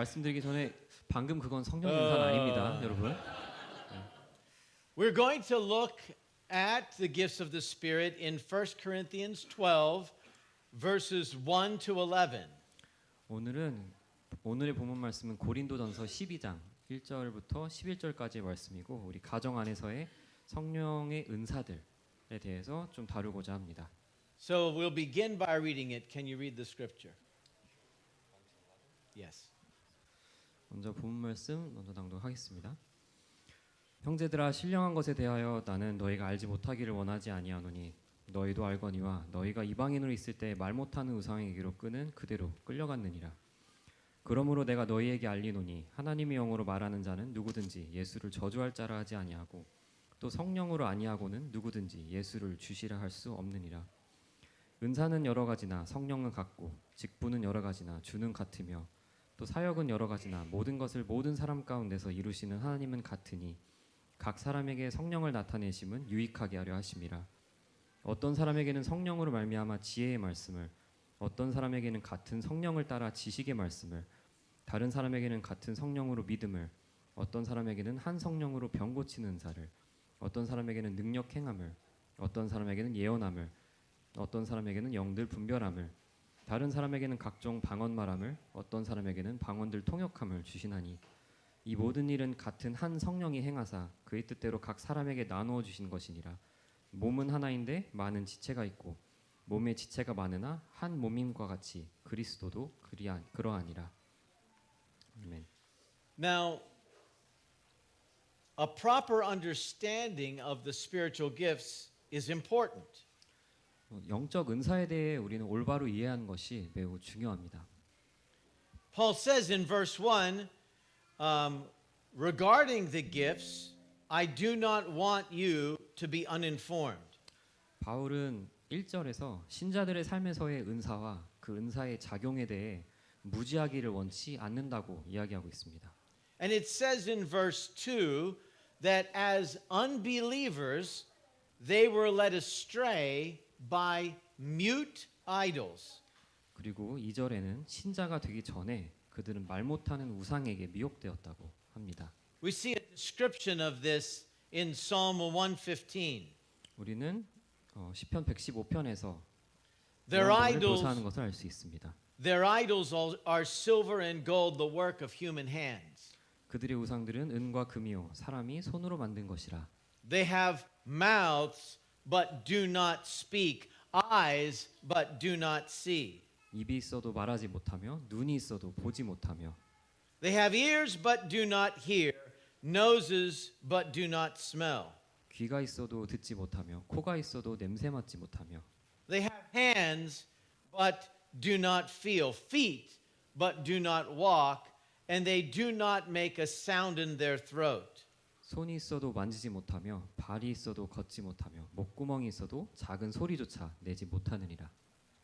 말씀드리기 전에 방금 그건 성령 연산 아닙니다, 여러분. We're going to look at the gifts of the Spirit in 1 Corinthians 12, verses 1 to 11. 오늘의 본문 말씀은 고린도전서 12장 1절부터 11절까지의 말씀이고 우리 가정 안에서의 성령의 은사들에 대해서 좀 다루고자 합니다. So we'll begin by reading it. Can you read the scripture? Yes. 먼저 본문 말씀 먼저 낭독하겠습니다. 형제들아 신령한 것에 대하여 나는 너희가 알지 못하기를 원하지 아니하노니 너희도 알거니와 너희가 이방인으로 있을 때 말 못하는 우상에게로 끄는 그대로 끌려갔느니라. 그러므로 내가 너희에게 알리노니 하나님의 영으로 말하는 자는 누구든지 예수를 저주할 자라 하지 아니하고 또 성령으로 아니하고는 누구든지 예수를 주시라 할 수 없느니라. 은사는 여러 가지나 성령은 같고 직분은 여러 가지나 주는 같으며 또 사역은 여러 가지나 모든 것을 모든 사람 가운데서 이루시는 하나님은 같으니 각 사람에게 성령을 나타내심은 유익하게 하려 하심이라. 어떤 사람에게는 성령으로 말미암아 지혜의 말씀을, 어떤 사람에게는 같은 성령을 따라 지식의 말씀을, 다른 사람에게는 같은 성령으로 믿음을, 어떤 사람에게는 한 성령으로 병 고치는 은사를, 어떤 사람에게는 능력 행함을, 어떤 사람에게는 예언함을, 어떤 사람에게는 영들 분별함을, 다른 사람에게는 각종 방언 말함을, 어떤 사람에게는 방언들 통역함을 주시나니 이 모든 일은 같은 한 성령이 행하사 그의 뜻대로 각 사람에게 나누어 주신 것이니라. 몸은 하나인데 많은 지체가 있고 몸의 지체가 많으나 한 몸임과 같이 그리스도도 그러하니라. 아멘. Now, a proper understanding of the spiritual gifts is important. 영적 은사에 대해 우리는 올바로 이해하는 것이 매우 중요합니다. Paul says in verse 1, regarding the gifts, I do not want you to be uninformed. 바울은 1절에서 신자들의 삶에서의 은사와 그 은사의 작용에 대해 무지하기를 원치 않는다고 이야기하고 있습니다. And it says in verse 2 that as unbelievers, they were led astray by mute idols. 그리고 2절에는 신자가 되기 전에 그들은 말 못하는 우상에게 미혹되었다고 합니다. We see a description of this in Psalm 115. 우리는 시편 115편에서 Their 묘사하는 idols, 것을 알 수 있습니다. their idols are silver and gold, the work of human hands. 그들의 우상들은 은과 금이요 사람이 손으로 만든 것이라. They have mouths but do not speak, eyes but do not see. 입이 있어도 말하지 못하며 눈이 있어도 보지 못하며 They have ears but do not hear, noses but do not smell. 귀가 있어도 듣지 못하며 코가 있어도 냄새 맡지 못하며 They have hands but do not feel, feet but do not walk, and they do not make a sound in their throat. 손이 있어도 만지지 못하며 발이 있어도 걷지 못하며 목구멍이 있어도 작은 소리조차 내지 못하느니라.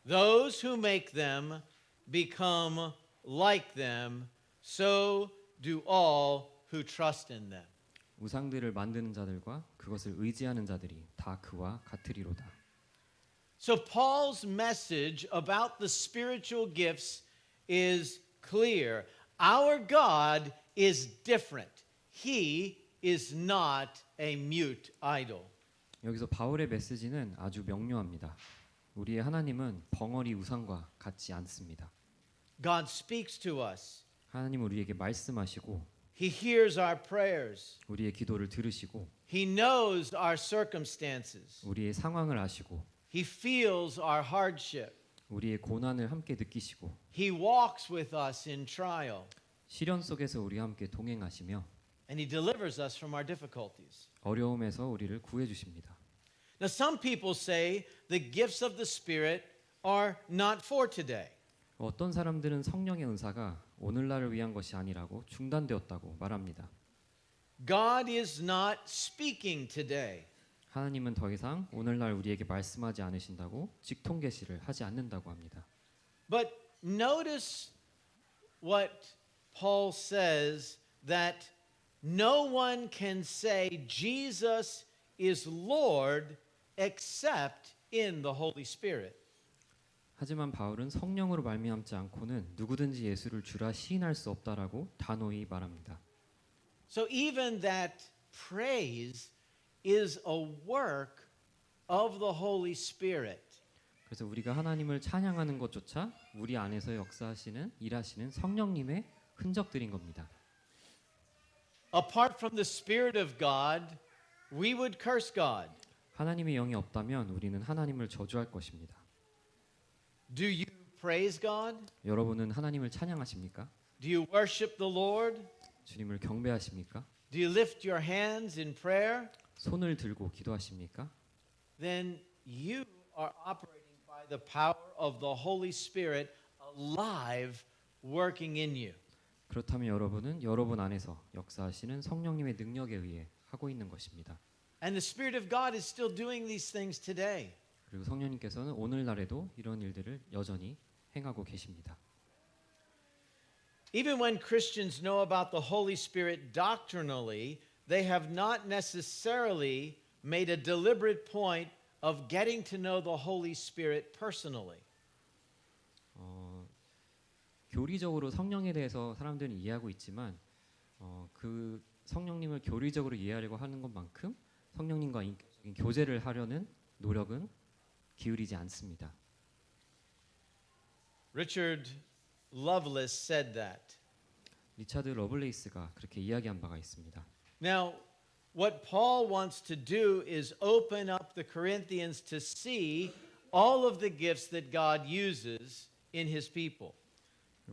Those who make them become like them, so do all who trust in them. 우상들을 만드는 자들과 그것을 의지하는 자들이 다 그와 같으리로다. So Paul's message about the spiritual gifts is clear. Our God is different. He is not a mute idol. 여기서 바울의 메시지는 아주 명료합니다. 우리의 하나님은 벙어리 우상과 같지 않습니다. God speaks to us. 하나님은 우리에게 말씀하시고 He hears our prayers. 우리의 기도를 들으시고 He knows our circumstances. 우리의 상황을 아시고 He feels our hardship. 우리의 고난을 함께 느끼시고 He walks with us in trial. 시련 속에서 우리와 함께 동행하시며 And He delivers us from our difficulties. 어려움에서 우리를 구해 주십니다. Now, some people say the gifts of the Spirit are not for today. 어떤 사람들은 성령의 은사가 오늘날을 위한 것이 아니라고 중단되었다고 말합니다. God is not speaking today. 하나님은 더 이상 오늘날 우리에게 말씀하지 않으신다고 직통 계시를 하지 않는다고 합니다. But notice what Paul says, that no one can say Jesus is Lord except in the Holy Spirit. 하지만 바울은 성령으로 말미암지 않고는 누구든지 예수를 주라 시인할 수 없다라고 단호히 말합니다. So even that praise is a work of the Holy Spirit. 그래서 우리가 하나님을 찬양하는 것조차 우리 안에서 역사하시는 일하시는 성령님의 흔적들인 겁니다. Apart from the Spirit of God, we would curse God. 하나님의 영이 없다면 우리는 하나님을 저주할 것입니다. Do you praise God? 여러분은 하나님을 찬양하십니까? Do you worship the Lord? 주님을 경배하십니까? Do you lift your hands in prayer? 손을 들고 기도하십니까? Then you are operating by the power of the Holy Spirit alive working in you. 그렇다면 여러분은 여러분 안에서 역사하시는 성령님의 능력에 의해 하고 있는 것입니다. And the Spirit of God is still doing these things today. 그리고 성령님께서는 오늘날에도 이런 일들을 여전히 행하고 계십니다. Even when Christians know about the Holy Spirit doctrinally, they have not necessarily made a deliberate point of getting to know the Holy Spirit personally. 교리적으로 성령에 대해서 사람들은 이해하고 있지만 그 성령님을 교리적으로 이해하려고 하는 것만큼 성령님과 인격적인 교제를 하려는 노력은 기울이지 않습니다. Richard Lovelace said that. 리차드 러블레이스가 그렇게 이야기한 바가 있습니다. Now, what Paul wants to do is open up the Corinthians to see all of the gifts that God uses in his people.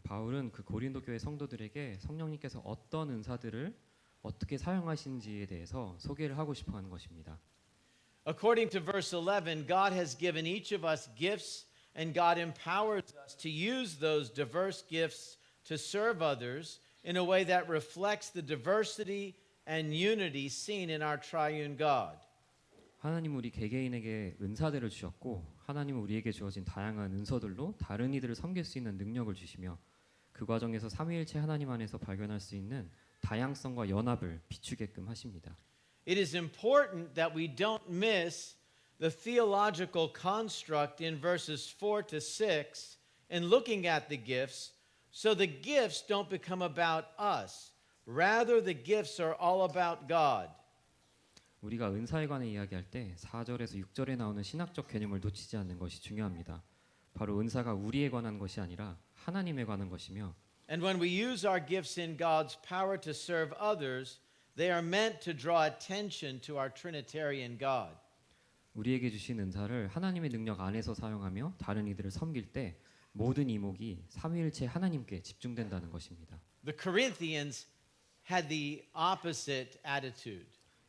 바울은 그 고린도 교회 성도들에게 성령님께서 어떤 은사들을 어떻게 사용하시는지에 대해서 소개를 하고 싶어 하는 것입니다. According to verse 11, God has given each of us gifts and God empowers us to use those diverse gifts to serve others in a way that reflects the diversity and unity seen in our triune God. 하나님 우리 개개인에게 은사들을 주셨고 하나님은 우리에게 주어진 다양한 은서들로 다른 이들을 섬길 수 있는 능력을 주시며 그 과정에서 삼위일체 하나님 안에서 발견할 수 있는 다양성과 연합을 비추게끔 하십니다. It is important that we don't miss the theological construct in verses 4 to 6 in looking at the gifts, so the gifts don't become about us. Rather, the gifts are all about God. 우리가 은사에 관해 이야기할 때 4절에서 6절에 나오는 신학적 개념을 놓치지 않는 것이 중요합니다. 바로 은사가 우리에 관한 것이 아니라 하나님에 관한 것이며 And when we use our gifts in God's power to serve others, they are meant to draw attention to our Trinitarian God. 우리에게 주신 은사를 하나님의 능력 안에서 사용하며 다른 이들을 섬길 때 모든 이목이 삼위일체 하나님께 집중된다는 것입니다. The Corinthians had the opposite attitude.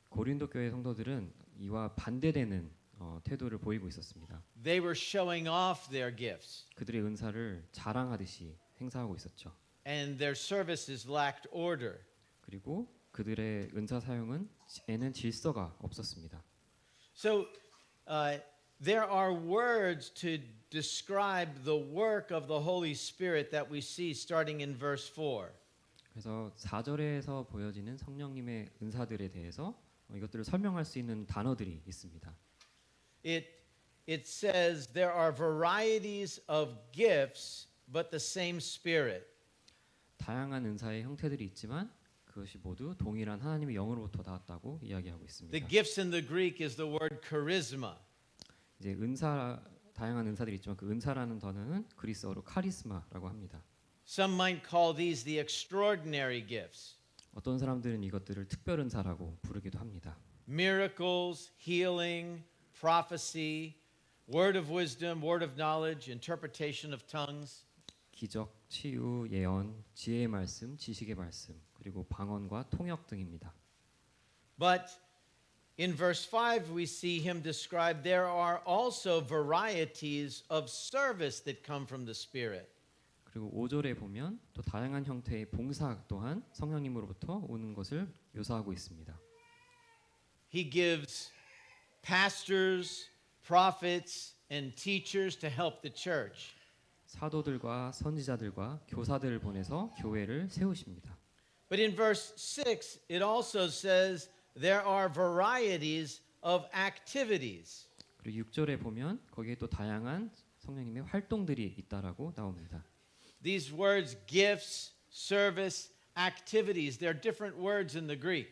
고린도 교회 성도들은 이와 반대되는 태도를 보이고 있었습니다. They were showing off their gifts, 그들의 은사를 자랑하듯이 행사하고 있었죠. and their services lacked order. 그리고 그들의 은사 사용에는 질서가 없었습니다. So there are words to describe the work of the Holy Spirit that we see starting in verse 4. 그래서 4절에서 보여지는 성령님의 은사들에 대해서 이것들을 설명할 수 있는 단어들이 있습니다. It says there are varieties of gifts, but the same Spirit. 다양한 은사의 형태들이 있지만 그것이 모두 동일한 하나님의 영으로부터 나왔다고 이야기하고 The 있습니다. gifts in the Greek is the word charisma. 이제 다양한 은사들이 있지만 그 은사라는 단어는 그리스어로 카리스마라고 합니다. Some might call these the extraordinary gifts. 어떤 사람들은 이것들을 특별 은사라고 부르기도 합니다. Miracles, healing, prophecy, word of wisdom, word of knowledge, interpretation of tongues. 기적, 치유, 예언, 지혜의 말씀, 지식의 말씀, 그리고 방언과 통역 등입니다. But in verse 5 we see him describe there are also varieties of service that come from the Spirit. 그리고 5절에 보면 또 다양한 형태의 봉사 또한 성령님으로부터 오는 것을 묘사하고 있습니다. He gives pastors, prophets, and teachers to help the church. 사도들과 선지자들과 교사들을 보내서 교회를 세우십니다. But in verse 6 it also says there are varieties of activities. 그리고 6절에 보면 거기에 또 다양한 성령님의 활동들이 있다라고 나옵니다. These words, gifts, service, activities, they're different words in the Greek.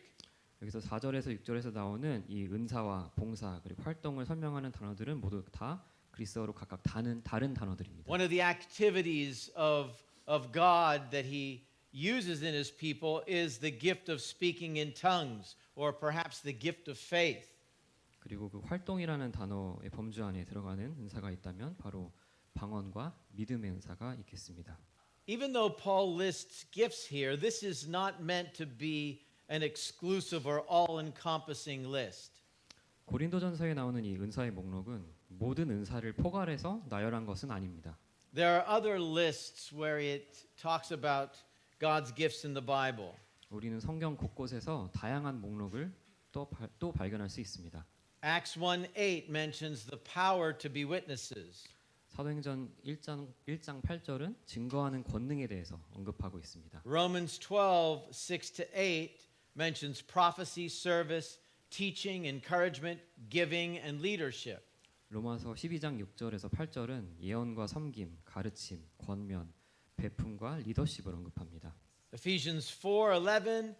여기서 4절에서 6절에서 나오는 이 은사와 봉사 그리고 활동을 설명하는 단어들은 모두 다 그리스어로 각각 다른 단어들입니다. One of the activities of God that he uses in his people is the gift of speaking in tongues, or perhaps the gift of faith. 그리고 그 활동이라는 단어의 범주 안에 들어가는 은사가 있다면 바로 방언과 믿음의 은사가 있겠습니다. Even though Paul lists gifts here, this is not meant to be an exclusive or all-encompassing list. 고린도전서에 나오는 이 은사의 목록은 모든 은사를 포괄해서 나열한 것은 아닙니다. There are other lists where it talks about God's gifts in the Bible. 우리는 성경 곳곳에서 다양한 목록을 또 발견할 수 있습니다. Acts 1:8 mentions the power to be witnesses. 사도행전 1장 8절은 증거하는 권능에 대해서 언급하고 있습니다. Romans 12:6-8 mentions prophecy, service, teaching, encouragement, giving, and leadership. 로마서 12장 6절에서 8절은 예언과 섬김, 가르침, 권면, 베품과 리더십을 언급합니다. Ephesians 4:11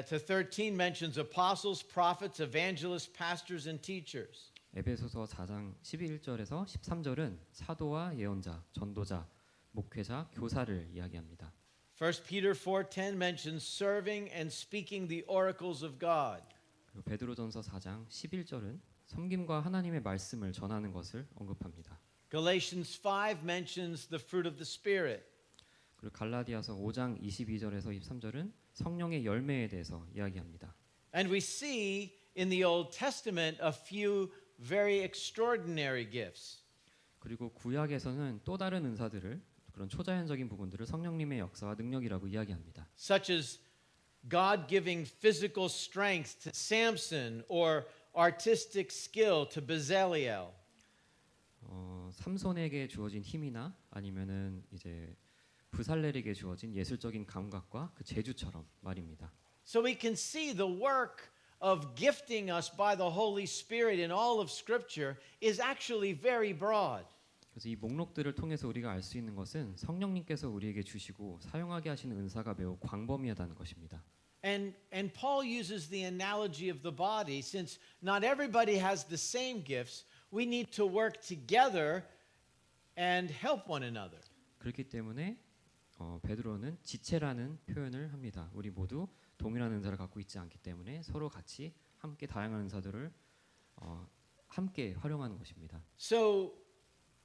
to 13 mentions apostles, prophets, evangelists, pastors, and teachers. 에베소서 4장 11절에서 13절은 사도와 예언자, 전도자, 목회자, 교사를 이야기합니다. 1 Peter 4:10 mentions serving and speaking the oracles of God. 그리고 베드로전서 4장 11절은 섬김과 하나님의 말씀을 전하는 것을 언급합니다. Galatians 5 mentions the fruit of the Spirit. 그리고 갈라디아서 5장 22절에서 23절은 성령의 열매에 대해서 이야기합니다. And we see in the Old Testament a few very extraordinary gifts. 그리고 구약에서는 또 다른 은사들을 그런 초자연적인 부분들을 성령님의 역사와 능력이라고 이야기합니다. Such as God giving physical strength to Samson or artistic skill to Bezaleel. 삼손에게 주어진 힘이나 아니면은 이제 브살렐에게 주어진 예술적인 감각과 그 재주처럼 말입니다. So we can see the work of gifting us by the Holy Spirit in all of Scripture is actually very broad. 그래서 이 목록들을 통해서 우리가 알 수 있는 것은 성령님께서 우리에게 주시고 사용하게 하시는 은사가 매우 광범위하다는 것입니다. And Paul uses the analogy of the body. Since not everybody has the same gifts, we need to work together and help one another. 그렇기 때문에 베드로는 지체라는 표현을 합니다. 우리 모두 동일한 은사를 갖고 있지 않기 때문에 서로 같이 함께 다양한 은사들을 함께 활용하는 것입니다. So,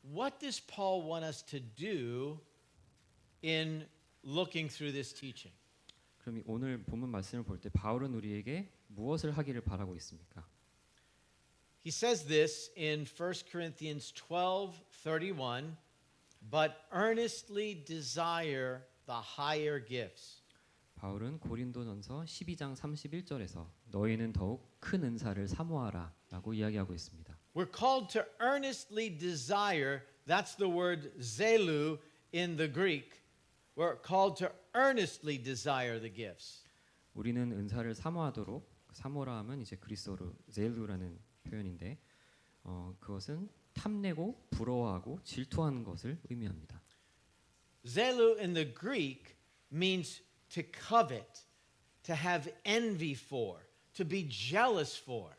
what does Paul want us to do in looking through this teaching? 그럼 오늘 본문 말씀을 볼 때 바울은 우리에게 무엇을 하기를 바라고 있습니까? He says this in 1 Corinthians 12:31, but earnestly desire the higher gifts. 바울은 고린도전서 12장 31절에서 너희는 더욱 큰 은사를 사모하라라고 이야기하고 있습니다. We're called to earnestly desire, that's the word zelu in the Greek. We're called to earnestly desire the gifts. 우리는 은사를 사모하도록 사모라 하면 이제 그리스어로 젤루라는 표현인데 그것은 탐내고 부러워하고 질투하는 것을 의미합니다. Zelu in the Greek means to covet, to have envy for, to be jealous for.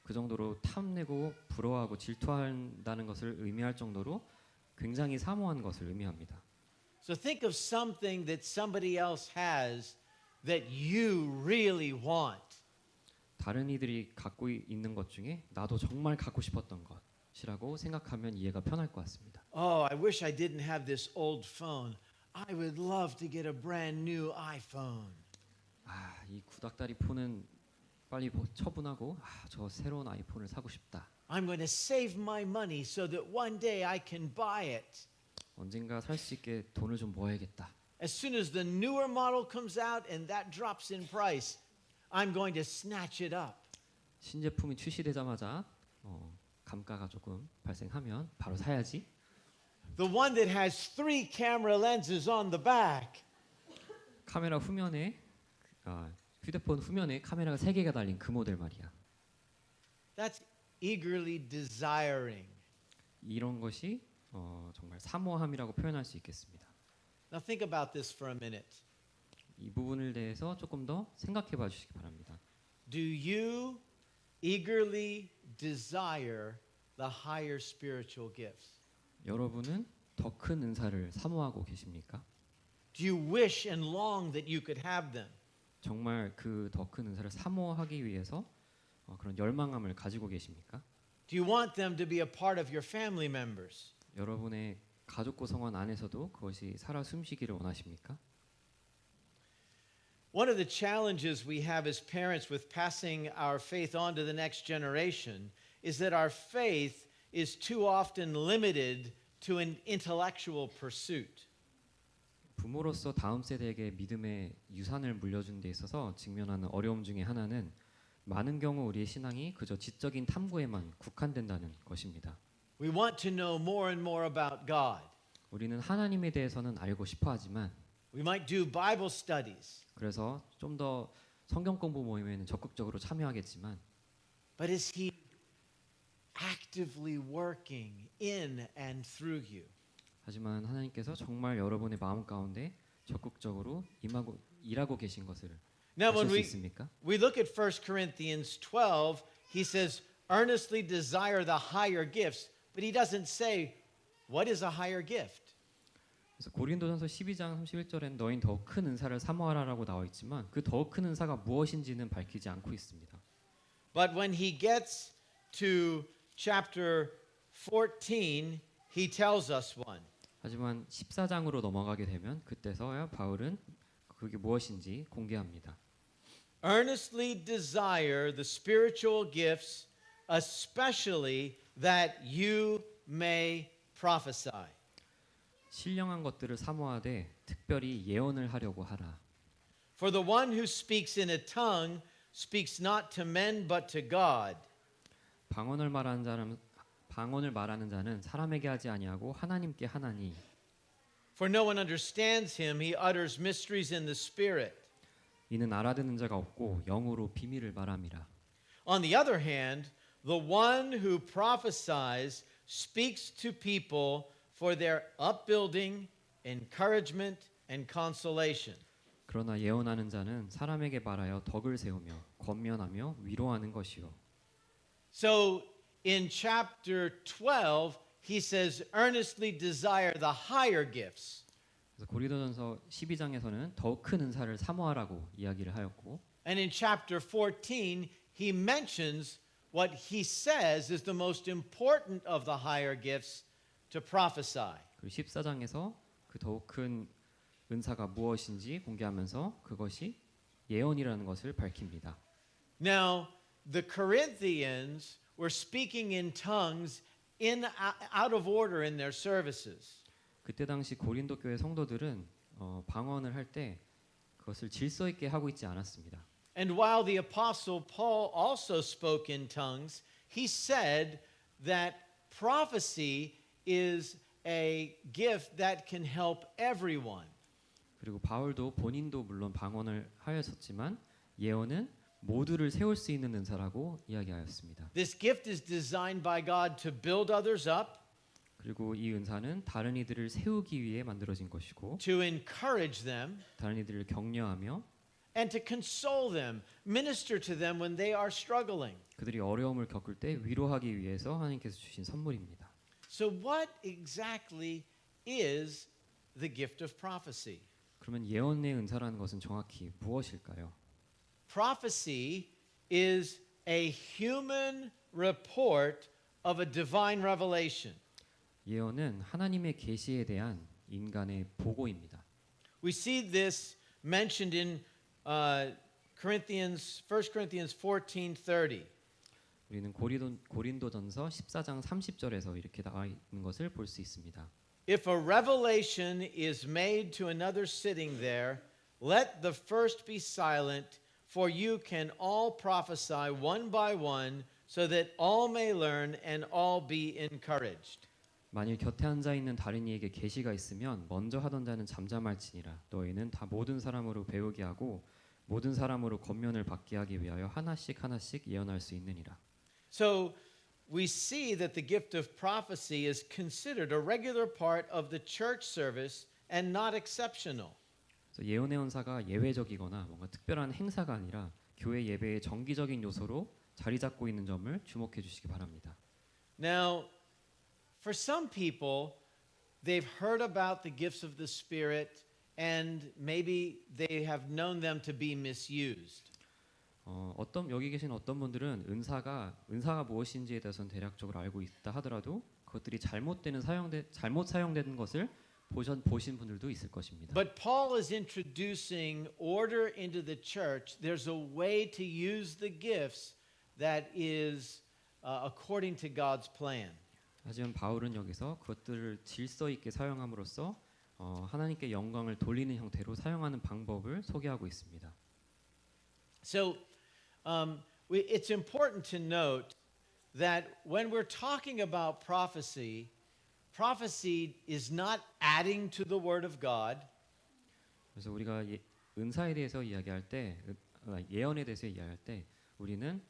그 정도로 탐내고 부러워하고 질투한다는 것을 의미할 정도로 굉장히 사모하는 것을 의미합니다. So think of something that somebody else has that you really want. 다른 이들이 갖고 있는 것 중에 나도 정말 갖고 싶었던 것이라고 생각하면 이해가 편할 것 같습니다. Oh, I wish I didn't have this old phone. I would love to get a brand new iPhone. 이 구닥다리 폰은 빨리 처분하고 저 새로운 아이폰을 사고 싶다. I'm going to save my money so that one day I can buy it. 언젠가 살 수 있게 돈을 좀 모아야겠다. As soon as the newer model comes out and that drops in price, I'm going to snatch it up. 신제품이 출시되자마자 감가가 조금 발생하면 바로 사야지. The one that has 3 camera lenses on the back. 카메라 후면에 휴대폰 후면에 카메라가 3개가 달린 그 모델 말이야. That's eagerly desiring. 이런 것이 정말 사모함이라고 표현할 수 있겠습니다. Now think about this for a minute. 이 부분을 대해서 조금 더 생각해 봐 주시기 바랍니다. Do you eagerly desire the higher spiritual gifts? 여러분은 더 큰 은사를 사모하고 계십니까? Do you wish and long that you could have them? 정말 그 더 큰 은사를 사모하기 위해서 그런 열망함을 가지고 계십니까? Do you want them to be a part of your family members? 여러분의 가족 구성원 안에서도 그것이 살아 숨쉬기를 원하십니까? One of the challenges we have as parents with passing our faith on to the next generation is that our faith is too often limited to an intellectual pursuit. 부모로서 다음 세대에게 믿음의 유산을 물려준 데 있어서 직면하는 어려움 중에 하나는 많은 경우 우리의 신앙이 그저 지적인 탐구에만 국한된다는 것입니다. We want to know more and more about God. 우리는 하나님에 대해서는 알고 싶어 하지만 We might do Bible studies, 그래서 좀 더 성경 공부 모임에는 적극적으로 참여하겠지만 but is He actively working in and through you? 하지만 하나님께서 정말 여러분의 마음 가운데 적극적으로 임하고 일하고 계신 것을 Now, 아실 when 수 있습니까? we look at 1 Corinthians 12, he says, earnestly desire the higher gifts, but he doesn't say, what is a higher gift? 그래서 고린도전서 12장 31절엔 너희는 더 큰 은사를 사모하라라고 나와 있지만 그 더 큰 은사가 무엇인지는 밝히지 않고 있습니다. But when he gets to chapter 14, he tells us one. 하지만 14장으로 넘어가게 되면 그때서야 바울은 그게 무엇인지 공개합니다. Earnestly desire the spiritual gifts, especially that you may prophesy. 신령한 것들을 사모하되 특별히 예언을 하려고 하라. For the one who speaks in a tongue speaks not to men but to God. 방언을 말하는 자는 사람에게 하지 아니하고 하나님께 하나니. For no one understands him, he utters mysteries in the spirit. 이는 알아듣는 자가 없고 영으로 비밀을 말함이라. On the other hand, the one who prophesies speaks to people for their upbuilding, encouragement, and consolation. 그러나 예언하는 자는 사람에게 말하여 덕을 세우며 권면하며 위로하는 것이요. So in chapter 12, he says, earnestly desire the higher gifts. 그래서 고린도전서 12장에서는 더 큰 은사를 사모하라고 이야기를 하였고 And in chapter 14, he mentions what he says is the most important of the higher gifts to prophesy. 그리고 14장에서 그 더욱 큰 은사가 무엇인지 공개하면서 그것이 예언이라는 것을 밝힙니다. Now, the Corinthians were speaking in tongues out of order in their services. 그때 당시 고린도 교회 성도들은 방언을 할 때 그것을 질서 있게 하고 있지 않았습니다. And while the apostle Paul also spoke in tongues, he said that prophecy is a gift that can help everyone. 그리고 바울도 본인도 물론 방언을 하였었지만 예언은 모두를 세울 수 있는 은사라고 이야기하였습니다. This gift is designed by God to build others up, 그리고 이 은사는 다른 이들을 세우기 위해 만들어진 것이고 to encourage them, 다른 이들을 격려하며 and to console them, minister to them when they are struggling. 그들이 어려움을 겪을 때 위로하기 위해서 하나님께서 주신 선물입니다. So what exactly is the gift of prophecy? 그러면 예언의 은사라는 것은 정확히 무엇일까요? Prophecy is a human report of a divine revelation. 예언은 하나님의 계시에 대한 인간의 보고입니다. We see this mentioned in 1 Corinthians 14:30. 우리는 고린도전서 14장 30절에서 이렇게 나와 있는 것을 볼 수 있습니다. If a revelation is made to another sitting there, let the first be silent, for you can all prophesy one by one, so that all may learn and all be encouraged. 만일 곁에 앉아 있는 다른 이에게 계시가 있으면 먼저 하던 자는 잠잠할지니라. 너희는 다 모든 사람으로 배우게 하고 모든 사람으로 권면을 받게 하기 위하여 하나씩 예언할 수 있느니라. So we see that the gift of prophecy is considered a regular part of the church service and not exceptional. 그래서 예언의 은사가 예외적이거나 뭔가 특별한 행사가 아니라 교회 예배의 정기적인 요소로 자리 잡고 있는 점을 주목해 주시기 바랍니다. Now, for some people, they've heard about the gifts of the Spirit and maybe they have known them to be misused. 여기 계신 어떤 분들은 은사가 무엇인지에 대해서는 대략적으로 알고 있다 하더라도 그것들이 잘못 사용되는 것을 보신 분들도 있을 것입니다. But Paul is introducing order into the church. There's a way to use the gifts that is according to God's plan. 하지만 바울은 여기서 그것들을 질서 있게 사용함으로써 하나님께 영광을 돌리는 형태로 사용하는 방법을 소개하고 있습니다. So it's important to note that when we're talking about prophecy, prophecy is not adding to the word of God. 그래서 우리가 은사에 대해서 이야기할 때, 예언에 대해서 이야기할 때, 우리는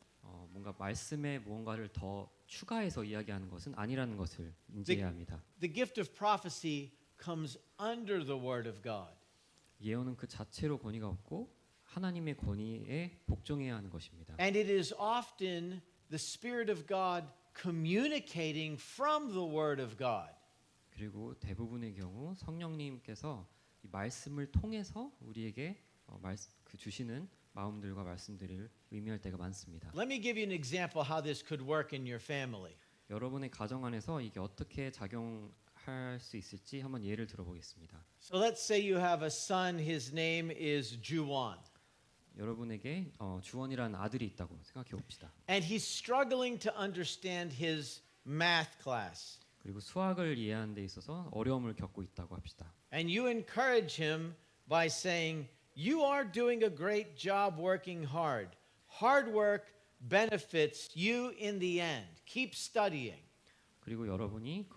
뭔가 말씀에 무언가를 더 추가해서 이야기하는 것은 아니라는 것을 인지해야 합니다. The gift of prophecy comes under the word of God. 예언은 그 자체로 권위가 없고 하나님의 권위에 복종해야 하는 것입니다. And it is often the Spirit of God communicating from the word of God. 그리고 대부분의 경우 성령님께서 이 말씀을 통해서 우리에게 주시는 마음들과 말씀들을 의미할 때가 많습니다. Let me give you an example how this could work in your family. 여러분의 가정 안에서 이게 어떻게 작용할 수 있을지 한번 예를 들어보겠습니다. So let's say you have a son, his name is Juwan. 여러분에게 주원이라는 아들이 있다고 생각해 봅시다. And he's struggling to understand his math class. 그리고 수학을 이해하는 데 있어서 어려움을 겪고 있다고 합시다. And you encourage him by saying, "You are doing a great job working hard. Hard work benefits you in the end. Keep studying." 그리고 여러분이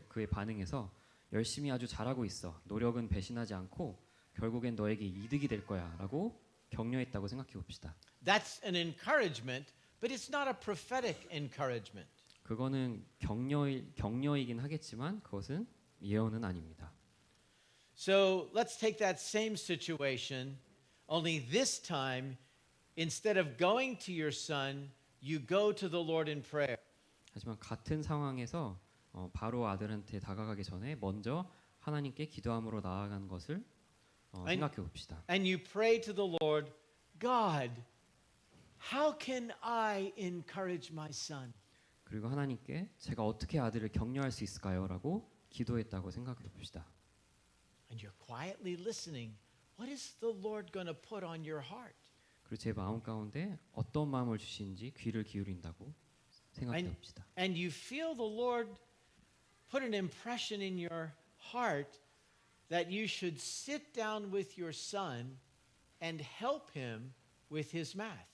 그에 반응해서 열심히 아주 잘하고 있어. 노력은 배신하지 않고 결국엔 너에게 이득이 될 거야라고 격려했다고 생각해 봅시다. That's an encouragement, but it's not a prophetic encouragement. 그거는 격려이긴 하겠지만 그것은 예언은 아닙니다. So let's take that same situation, only this time, instead of going to your son, you go to the Lord in prayer. 하지만 같은 상황에서 바로 아들한테 다가가기 전에 먼저 하나님께 기도함으로 나아가는 것을 생각해 봅시다. And you pray to the Lord, God, how can I encourage my son? 그리고 하나님께 제가 어떻게 아들을 격려할 수 있을까요? 라고 기도했다고 생각해 봅시다. And you're quietly listening. What is the Lord going to put on your heart? 그리고 제 마음 가운데 어떤 마음을 주시는지 귀를 기울인다고 생각해 봅시다. And you feel the Lord put an impression in your heart that you should sit down with your son and help him with his math.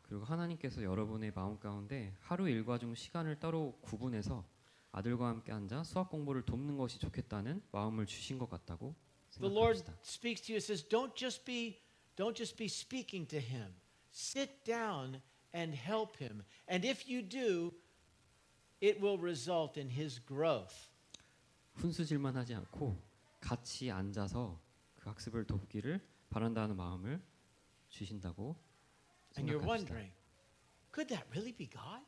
그리고 하나님께서 여러분의 마음 가운데 하루 일과 중 시간을 따로 구분해서 아들과 함께 앉아 수학 공부를 돕는 것이 좋겠다는 마음을 주신 것 같다고 The Lord 생각합시다. speaks to you and says, don't just be speaking to him. Sit down and help him. And if you do, it will result in his growth. 훈수질만 하지 않고 같이 앉아서 그 학습을 돕기를 바란다는 마음을 주신다고 And you're 생각합시다. wondering, could that really be God?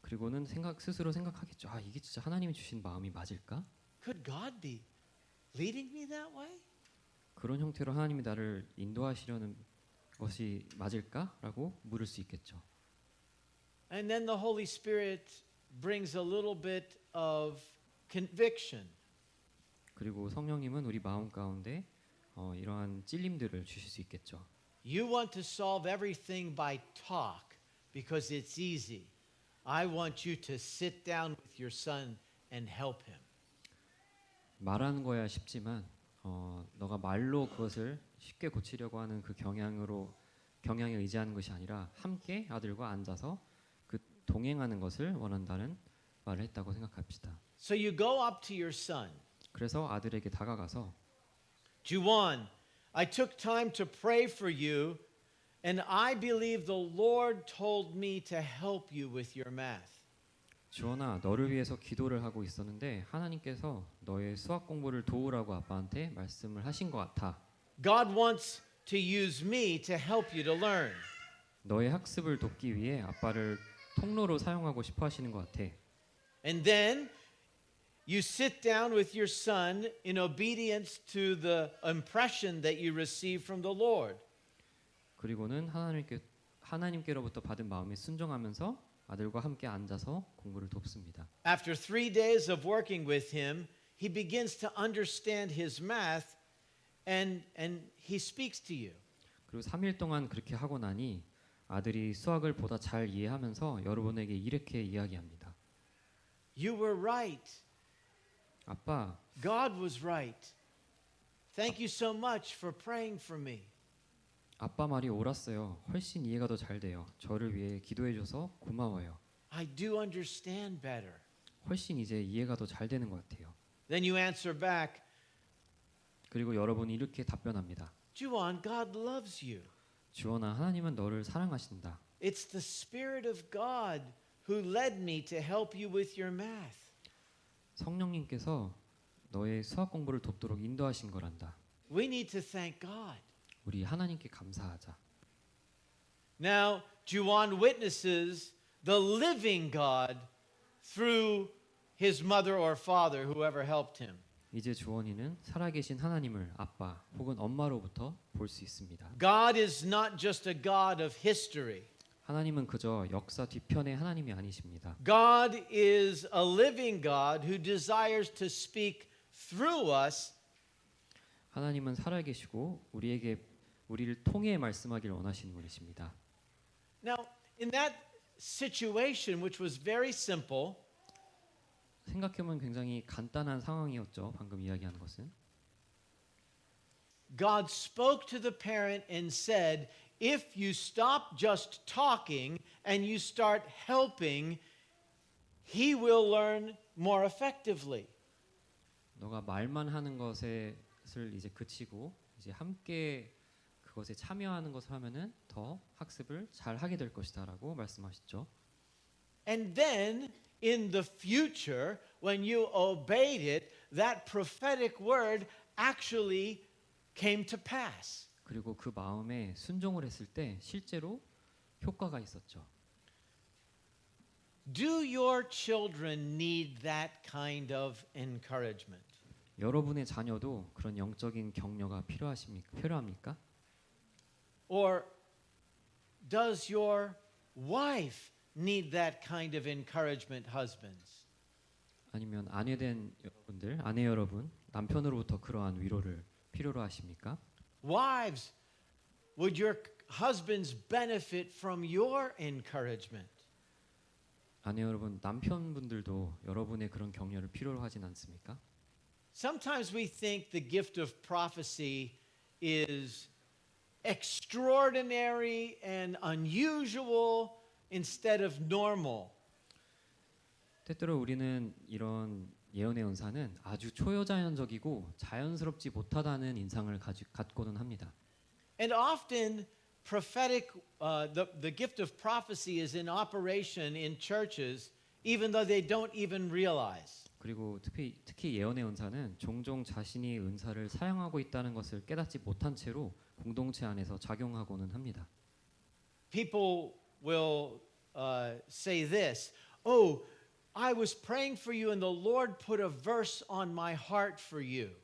그리고는 스스로 생각하겠죠. 아, 이게 진짜 하나님이 주신 마음이 맞을까? Could God be leading me that way? 그런 형태로 하나님이 나를 인도하시려는 것이 맞을까라고 물을 수 있겠죠. And then the Holy Spirit brings a little bit of conviction. 그리고 성령님은 우리 마음 가운데 이러한 찔림들을 주실 수 있겠죠. You want to solve everything by talk because it's easy. I want you to sit down with your son and help him. 말하는 거야 쉽지만 너가 말로 그것을 쉽게 고치려고 하는 그 경향에 의지하는 것이 아니라 함께 아들과 앉아서 그 동행하는 것을 원한다는 말을 했다고 생각합시다. So you go up to your son. 그래서 아들에게 다가가서 Juwan, I took time to pray for you, and I believe the Lord told me to help you with your math. 주원아, 너를 위해서 기도를 하고 있었는데 하나님께서 너의 수학 공부를 도우라고 아빠한테 말씀을 하신 것 같아. God wants to use me to help you to learn. 너의 학습을 돕기 위해 아빠를 통로로 사용하고 싶어 하시는 것 같아. And then you sit down with your son in obedience to the impression that you receive from the Lord. 그리고는 하나님께로부터 받은 마음에 순종하면서 아들과 함께 앉아서 공부를 돕습니다. After 3 days of working with him, he begins to understand his math and he speaks to you. 그리고 3일 동안 그렇게 하고 나니 아들이 수학을 보다 잘 이해하면서 여러분에게 이렇게 이야기합니다. You were right. 아빠, God was right. Thank you so much for praying for me. 아빠 말이 옳았어요. 훨씬 이해가 더 잘 돼요. 저를 위해 기도해줘서 고마워요. I do understand better. 훨씬 이제 이해가 더 잘 되는 것 같아요. Then you answer back, 그리고 여러분이 이렇게 답변합니다. Juan, God loves you. 주원아, 하나님은 너를 사랑하신다. It's the Spirit of God who led me to help you with your math. 성령님께서 너의 수학 공부를 돕도록 인도하신 거란다. We need to thank God. 우리 하나님께 감사하자. Now, Juan witnesses the living God through his mother or father, whoever helped him. 이제 주원이는 살아계신 하나님을 아빠 혹은 엄마로부터 볼 수 있습니다. God is not just a God of history. 하나님은 그저 역사 뒤편의 하나님이 아니십니다. God is a living God who desires to speak through us. 하나님은 살아계시고 우리를 통해 말씀하기를 원하시는 분이십니다. Now, in that situation, which was very simple, 생각해보면 굉장히 간단한 상황이었죠. 방금 이야기한 것은 God spoke to the parent and said, if you stop just talking and you start helping, he will learn more effectively. 너가 말만 하는 것을 이제 그치고 이제 함께 그것에 참여하는 것을 하면은 더 학습을 잘 하게 될 것이다라고 말씀하셨죠. And then in the future, when you obeyed it, that prophetic word actually came to pass. 그리고 그 마음에 순종을 했을 때 실제로 효과가 있었죠. Do your children need that kind of encouragement? 여러분의 자녀도 그런 영적인 격려가 필요합니까? Or does your wife need that kind of encouragement, husbands? 아니면 아내된 여러분들, 아내 여러분, 남편으로부터 그러한 위로를 필요로 하십니까? Wives, would your husbands benefit from your encouragement? 아내 여러분, 남편분들도 여러분의 그런 격려를 필요로 하진 않습니까? Sometimes we think the gift of prophecy is extraordinary and unusual instead of normal. 때때로 우리는 이런 예언의 은사는 아주 초여자연적이고 자연스럽지 못하다는 인상을 갖고는 합니다. And often prophetic the gift of prophecy is in operation in churches even though they don't even realize. 그리고 특히 예언의 은사는 종종 자신이 은사를 사용하고 있다는 것을 깨닫지 못한 채로 공동체 안에서 작용하고는 합니다. People will say this, "Oh, I was praying for you and the Lord put a verse on my heart for you."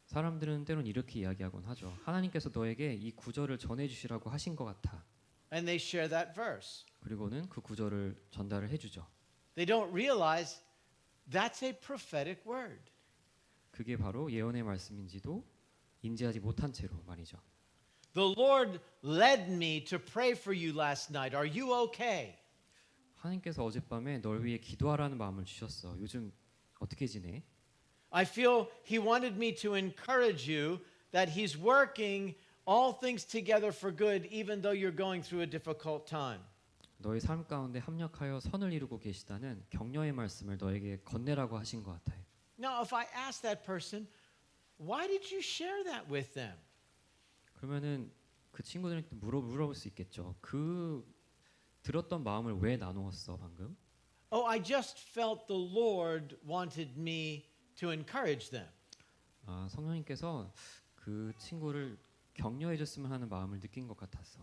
사람들은 때론 이렇게 이야기하곤 하죠. 하나님께서 너에게 이 구절을 전해주시라고 하신 것 같아. And they share that verse. 그리고는 그 구절을 전달을 해주죠. They don't realize that's a prophetic word. 그게 바로 예언의 말씀인지도 인지하지 못한 채로 말이죠. The Lord led me to pray for you last night. Are you okay? 하나님께서 어젯밤에 널 위해 기도하라는 마음을 주셨어. 요즘 어떻게 지내? I feel He wanted me to encourage you that He's working all things together for good, even though you're going through a difficult time. 너의 삶 가운데 합력하여 선을 이루고 계시다는 격려의 말씀을 너에게 건네라고 하신 것 같아요. Now, if I ask that person, why did you share that with them? 그러면은 그 친구들한테 물어볼 수 있겠죠. 그 들었던 마음을 왜 나누었어 방금? Oh, I just felt the Lord wanted me to encourage them. 성령님께서 그 친구를 격려해 줬으면 하는 마음을 느낀 것 같았어.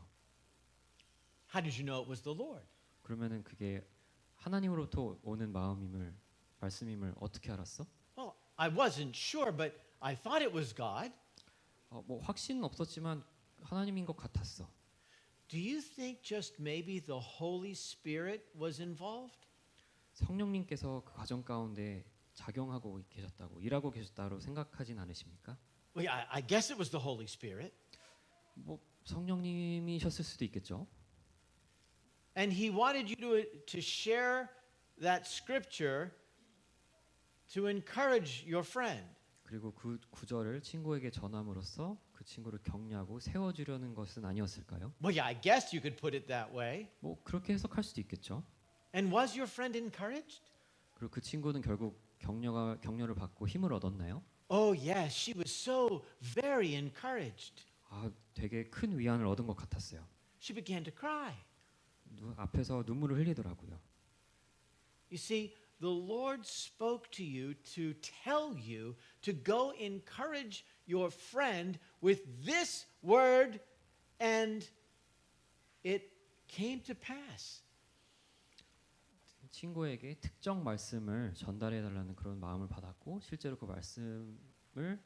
How did you know it was the Lord? 그러면은 그게 하나님으로부터 오는 말씀임을 어떻게 알았어? Well, I wasn't sure, but I thought it was God. 뭐 확신은 없었지만 하나님인 것 같았어. Do you think just maybe the Holy Spirit was involved? 성령님께서 그 과정 가운데 작용하고 계셨다고 일하고 계셨다고 생각하진 않으십니까? Well, I guess it was the Holy Spirit. 뭐 성령님이셨을 수도 있겠죠. And he wanted you to share that scripture to encourage your friend. 그리고 그 구절을 친구에게 전함으로써 그 친구를 격려하고 세워주려는 것은 아니었을까요? Well, yeah, I guess you could put it that way. 뭐 그렇게 해석할 수도 있겠죠. And was your friend encouraged? 그리고 그 친구는 결국 격려를 받고 힘을 얻었나요? Oh, yes, she was so very encouraged. 되게 큰 위안을 얻은 것 같았어요. She began to cry. 앞에서 눈물을 흘리더라고요. You see, the Lord spoke to you to tell you to go encourage your friend with this word, and it came to pass. 친구에게 특정 말씀을 전달해 달라는 그런 마음을 받았고 실제로 그 말씀을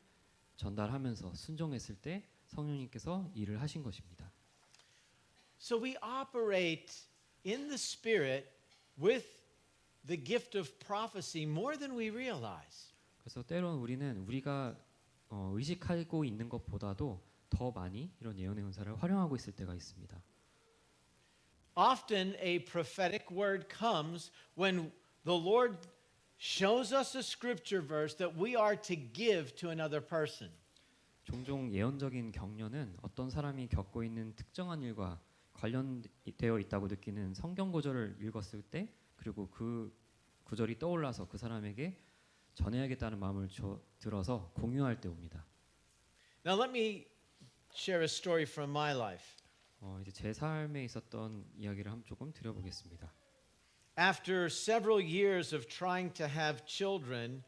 전달하면서 순종했을 때 성령님께서 일을 하신 것입니다. So we operate in the Spirit with the gift of prophecy more than we realize. 그래서 때론 우리가 의식하고 있는 것보다도 더 많이 이런 예언의 은사를 활용하고 있을 때가 있습니다. Often a prophetic word comes when the Lord shows us a scripture verse that we are to give to another person. 종종 예언적인 격려는 어떤 사람이 겪고 있는 특정한 일과 관련되어 있다고 느끼는 성경 구절을 읽었을 때 그리고 그 구절이 떠올라서 그 사람에게 전해야겠다는 마음을 들어서 공유할 때 옵니다. Now let me share a story from my life. 이제 제 삶에 있었던 이야기를 조금 드려보겠습니다. After several years of trying to have children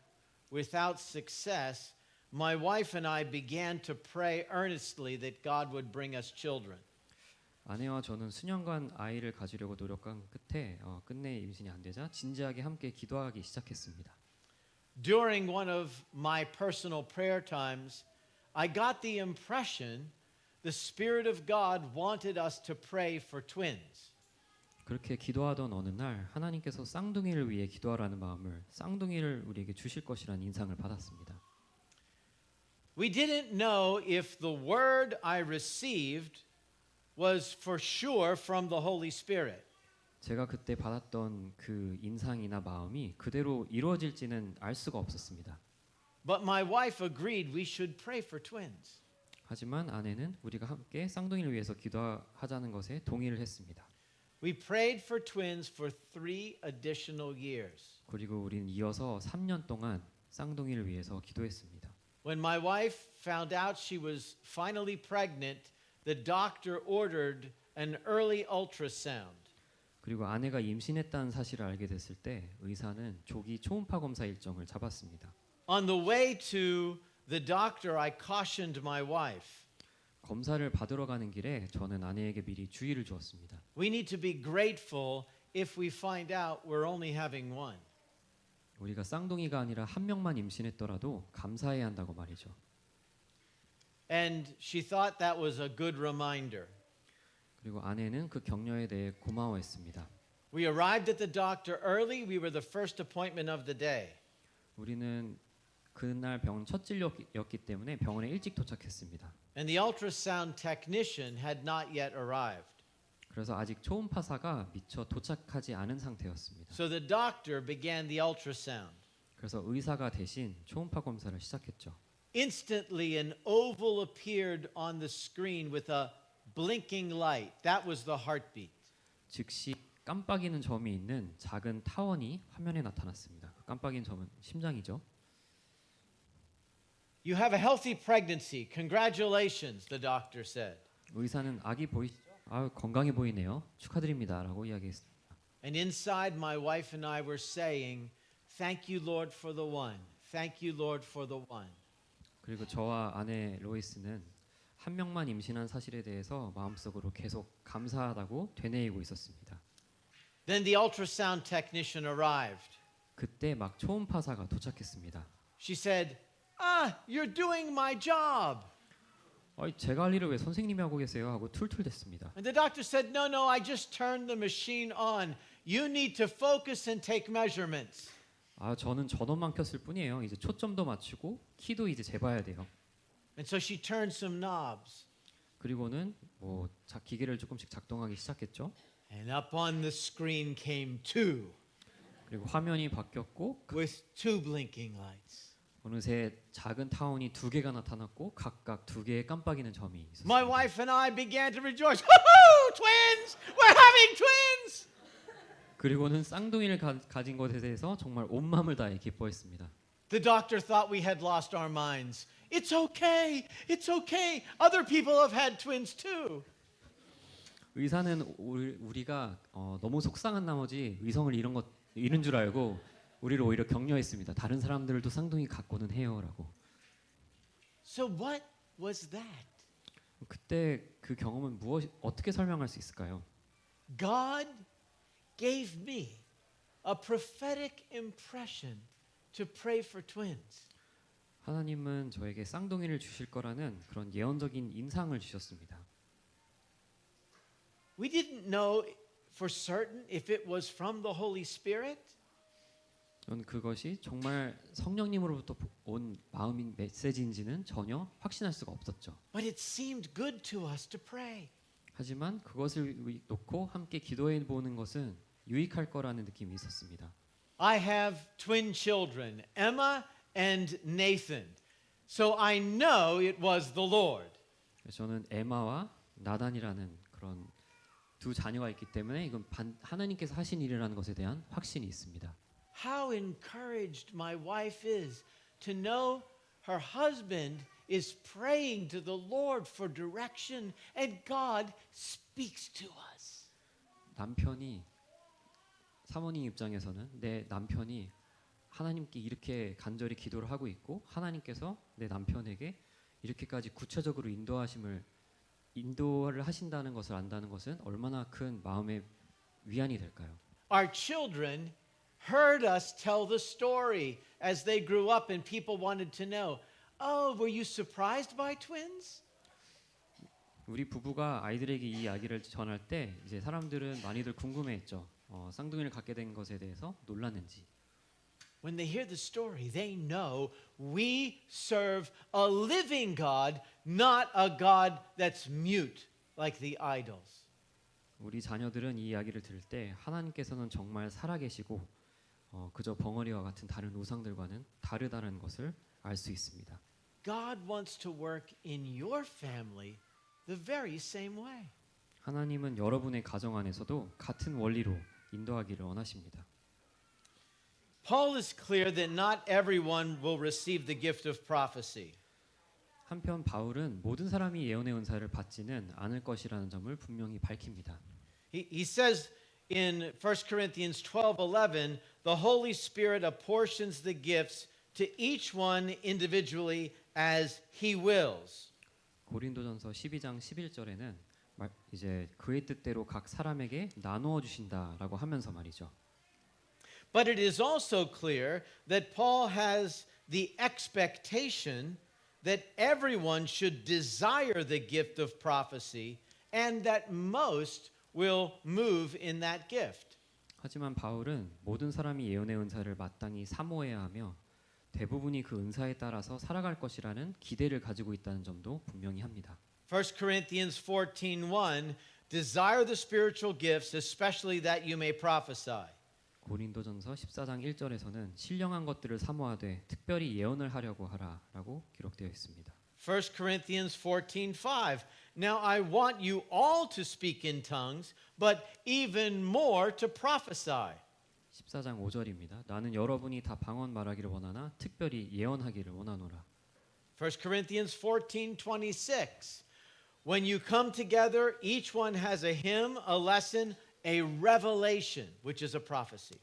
without success, my wife and I began to pray earnestly that God would bring us children. 아내와 저는 수년간 아이를 가지려고 노력한 끝에 끝내 임신이 안 되자 진지하게 함께 기도하기 시작했습니다. During one of my personal prayer times, I got the impression the Spirit of God wanted us to pray for twins. 그렇게 기도하던 어느 날 하나님께서 쌍둥이를 위해 기도하라는 마음을 쌍둥이를 우리에게 주실 것이라는 인상을 받았습니다. We didn't know if the word I received was for sure from the Holy Spirit. 제가 그때 받았던 그 인상이나 마음이 그대로 이루어질지는 알 수가 없었습니다. But my wife agreed we should pray for twins. 하지만 아내는 우리가 함께 쌍둥이를 위해서 기도하자는 것에 동의를 했습니다. We prayed for twins for 3 additional years. 그리고 우리는 이어서 3년 동안 쌍둥이를 위해서 기도했습니다. When my wife found out she was finally pregnant, the doctor ordered an early ultrasound. 그리고 아내가 임신했다는 사실을 알게 됐을 때 의사는 조기 초음파 검사 일정을 잡았습니다. On the way to the doctor, I cautioned my wife. 검사를 받으러 가는 길에 저는 아내에게 미리 주의를 주었습니다. We need to be grateful if we find out we're only having one. 우리가 쌍둥이가 아니라 한 명만 임신했더라도 감사해야 한다고 말이죠. And she thought that was a good reminder. 그리고 아내는 그 격려에 대해 고마워했습니다. We arrived at the doctor early. We were the first appointment of the day. 우리는 그날 병원 첫 진료였기 때문에 병원에 일찍 도착했습니다. And the ultrasound technician had not yet arrived. 그래서 아직 초음파사가 미처 도착하지 않은 상태였습니다. So the doctor began the ultrasound. 그래서 의사가 대신 초음파 검사를 시작했죠. Instantly an oval appeared on the screen with a blinking light. That was the heartbeat. 즉시 깜빡이는 점이 있는 작은 타원이 화면에 나타났습니다. 그 깜빡이는 점은 심장이죠. You have a healthy pregnancy. Congratulations, the doctor said. 의사는 아기 보이시죠? 건강해 보이네요. 축하드립니다라고 이야기했습니다. And inside, my wife and I were saying, "Thank you, Lord, for the one. Thank you, Lord, for the one." 그리고 저와 아내 로이스는 한 명만 임신한 사실에 대해서 마음속으로 계속 감사하다고 되뇌이고 있었습니다. Then the ultrasound technician arrived. 그때 막 초음파사가 도착했습니다. She said, "You're doing my job." 제가 할 일을 왜 선생님이 하고 계세요? 하고 툴툴댔습니다. And the doctor said, "No, I just turned the machine on. You need to focus and take measurements." 저는 전원만 켰을 뿐이에요. 이제 초점도 맞추고 키도 이제 재봐야 돼요. And so she turned some knobs. 그리고는 기계를 조금씩 작동하기 시작했죠. And up on the screen came two 그리고 화면이 바뀌었고 with two blinking lights. 어느새 작은 타원이 두 개가 나타났고 각각 두 개의 깜빡이는 점이 있었습니다. My wife and I began to rejoice. Woohoo! Twins! We're having twins! 그리고는 쌍둥이를 가진 것에 대해서 정말 온 마음을 다해 기뻐했습니다. The doctor thought we had lost our minds. It's okay. It's okay. Other people have had twins too. 의사는 우리가 너무 속상한 나머지 의성을 잃은 줄 알고 우리를 오히려 격려했습니다. 다른 사람들도 쌍둥이 갖고는 해요라고. So what was that? 그때 그 경험은 어떻게 설명할 수 있을까요? God gave me a prophetic impression to pray for twins. 하나님은 저에게 쌍둥이를 주실 거라는 그런 예언적인 인상을 주셨습니다. We didn't know for certain if it was from the Holy Spirit. 저는 그것이 정말 성령님으로부터 온 마음인 메시지인지는 전혀 확신할 수가 없었죠. But it seemed good to us to pray. 하지만 그것을 놓고 함께 기도해 보는 것은 유익할 거라는 느낌이 있었습니다. I have twin children, Emma and Nathan. So I know it was the Lord. 저는 에마와 나단이라는 그런 두 자녀가 있기 때문에 이건 하나님께서 하신 일이라는 것에 대한 확신이 있습니다. How encouraged my wife is to know her husband is praying to the Lord for direction and God speaks to us. 남편이 사모님 입장에서는 내 남편이 하나님께 이렇게 간절히 기도를 하고 있고 하나님께서 내 남편에게 이렇게까지 구체적으로 인도를 하신다는 것을 안다는 것은 얼마나 큰 마음의 위안이 될까요? Our children heard us tell the story as they grew up and people wanted to know, "Oh, were you surprised by twins?" 우리 부부가 아이들에게 이 이야기를 전할 때 이제 사람들은 많이들 궁금해했죠. 쌍둥이를 갖게 된 것에 대해서 놀랐는지. When they hear the story, they know we serve a living God, not a God that's mute like the idols. 우리 자녀들은 이 이야기를 들을 때 하나님께서는 정말 살아계시고 그저 벙어리와 같은 다른 우상들과는 다르다는 것을 알 수 있습니다. God wants to work in your family the very same way. 하나님은 여러분의 가정 안에서도 같은 원리로 인도하기를 원하십니다. Paul is clear that not everyone will receive the gift of prophecy. 한편 바울은 모든 사람이 예언의 은사를 받지는 않을 것이라는 점을 분명히 밝힙니다. He says in 1 Corinthians 12:11, the Holy Spirit apportions the gifts to each one individually as he wills. 고린도전서 12장 11절에는 이제 그의 뜻대로 각 사람에게 나누어 주신다라고 하면서 말이죠. But it is also clear that Paul has the expectation that everyone should desire the gift of prophecy and that most will move in that gift. 하지만 바울은 모든 사람이 예언의 은사를 마땅히 사모해야 하며 대부분이 그 은사에 따라서 살아갈 것이라는 기대를 가지고 있다는 점도 분명히 합니다. 1 Corinthians 14:1 Desire the spiritual gifts, especially that you may prophesy. 고린도전서 14장 1절에서는 신령한 것들을 사모하되 특별히 예언을 하려고 하라라고 기록되어 있습니다. 1 Corinthians 14:5 Now I want you all to speak in tongues, but even more to prophesy. 14장 5절입니다. 나는 여러분이 다 방언 말하기를 원하나 특별히 예언하기를 원하노라. 1 Corinthians 14:26 When you come together, each one has a hymn, a lesson, a revelation, which is a prophecy.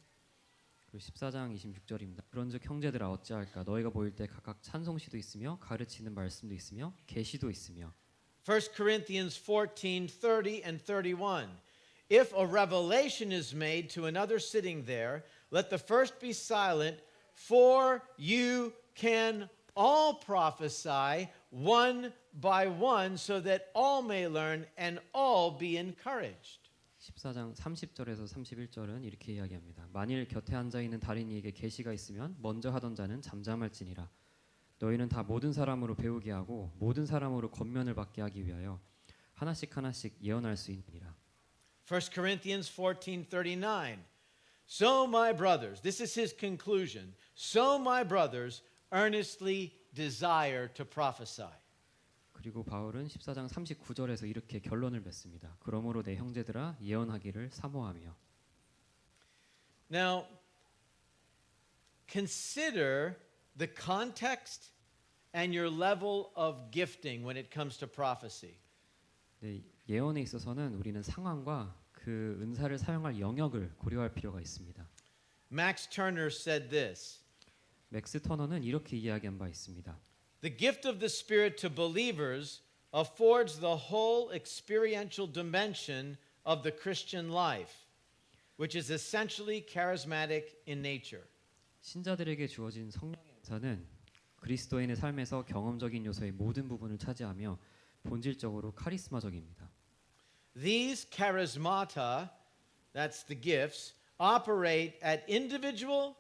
그리고 14장 26절입니다. 그런즉 형제들아 어찌할까 너희가 보일 때 각각 찬송시도 있으며 가르치는 말씀도 있으며 계시도 있으며 1 Corinthians 14:30 and 31. If a revelation is made to another sitting there, let the first be silent, for you can all prophesy one by one, so that all may learn and all be encouraged. 14장 30절에서 31절은 이렇게 이야기합니다. 만일 곁에 앉아 있는 다른 이에게 계시가 있으면 먼저 하던 자는 잠잠할지니라. 너희는 다 모든 사람으로 배우게 하고 모든 사람으로 권면을 받게 하기 위하여 하나씩 하나씩 예언할 수 있느니라. 1 Corinthians 14:39. So my brothers, this is his conclusion. So my brothers earnestly desire to prophesy. 그리고 바울은 14장 39절에서 이렇게 결론을 맺습니다. 그러므로 내 형제들아 예언하기를 사모하며. Now, consider the context and your level of gifting when it comes to prophecy. 네, 예언에 있어서는 우리는 상황과 그 은사를 사용할 영역을 고려할 필요가 있습니다. Max Turner said this. 맥스 터너는 이렇게 이야기한 바 있습니다. The gift of the Spirit to believers affords the whole experiential dimension of the Christian life, which is essentially charismatic in nature. 신자들에게 주어진 성령의 은사는 그리스도인의 삶에서 경험적인 요소의 모든 부분을 차지하며 본질적으로 카리스마적입니다. These charismata, that's the gifts, operate at individual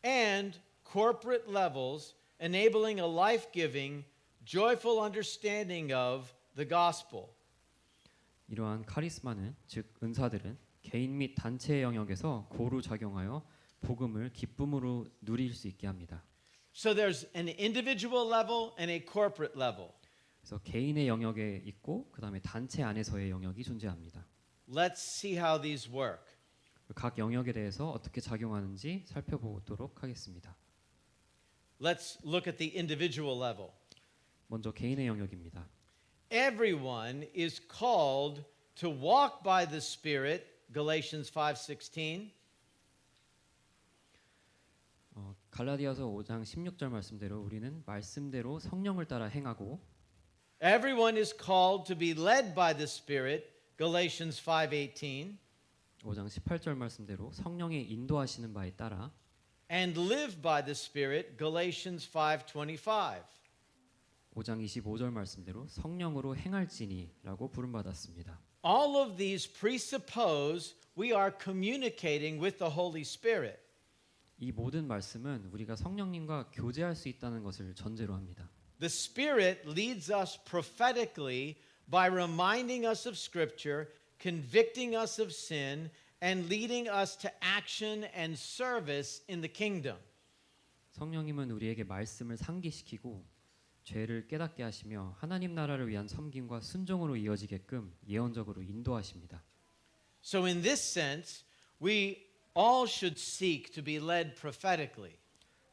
and corporate levels, enabling a life-giving, joyful understanding of the gospel. 이러한 카리스마는 즉 은사들은 개인 및 단체의 영역에서 고루 작용하여 복음을 기쁨으로 누릴 수 있게 합니다. So there's an individual level and a corporate level. 그래서 개인의 영역에 있고 그다음에 단체 안에서의 영역이 존재합니다. Let's see how these work. 각 영역에 대해서 어떻게 작용하는지 살펴보도록 하겠습니다. Let's look at the individual level. 먼저 개인의 영역입니다. Everyone is called to walk by the Spirit, Galatians 5:16. 갈라디아서 5장 16절 말씀대로 우리는 말씀대로 성령을 따라 행하고 Everyone is called to be led by the Spirit, Galatians 5:18. 5장 18절 말씀대로 성령의 인도하시는 바에 따라 And live by the Spirit, Galatians 5:25. 5장 25절 말씀대로 성령으로 행할지니라고 부름받았습니다. All of these presuppose we are communicating with the Holy Spirit. 이 모든 말씀은 우리가 성령님과 교제할 수 있다는 것을 전제로 합니다. The Spirit leads us prophetically by reminding us of Scripture, convicting us of sin, and leading us to action and service in the kingdom. 성령님은 우리에게 말씀을 상기시키고 죄를 깨닫게 하시며 하나님 나라를 위한 섬김과 순종으로 이어지게끔 예언적으로 인도하십니다. So in this sense, we all should seek to be led prophetically.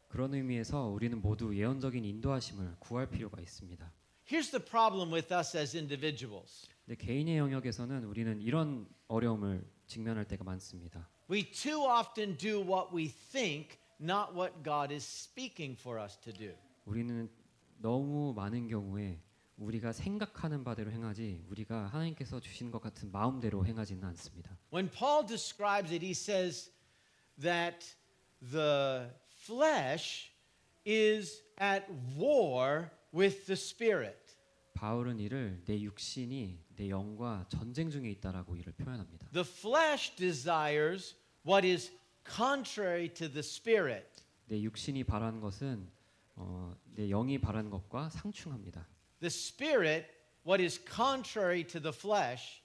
그런 의미에서 우리는 모두 예언적인 인도하심을 구할 필요가 있습니다. Here's the problem with us as individuals. 근데 개인의 영역에서는 우리는 이런 어려움을 직면할 때가 많습니다. We too often do what we think, not what God is speaking for us to do. 우리는 너무 많은 경우에 우리가 생각하는 바대로 행하지 우리가 하나님께서 주신 것 같은 마음대로 행하지는 않습니다. When Paul describes it, he says that the flesh is at war with the spirit. 바울은 이를 내 육신이 내 영과 전쟁 중에 있다라고 이를 표현합니다. The flesh desires what is contrary to the spirit. 내 육신이 바라는 것은 내 영이 바라는 것과 상충합니다. The spirit, what is contrary to the flesh,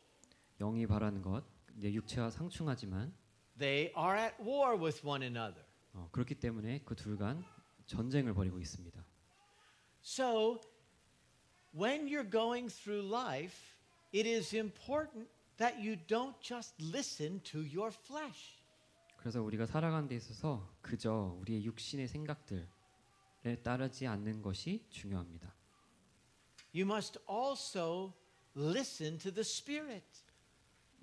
영이 바라는 것, 내 육체와 상충하지만 they are at war with one another. 그렇기 때문에 그 둘 간 전쟁을 벌이고 있습니다. So, when you're going through life, it is important that you don't just listen to your flesh. 그래서 우리가 살아가는 데 있어서 그저 우리의 육신의 생각들에 따르지 않는 것이 중요합니다. You must also listen to the Spirit.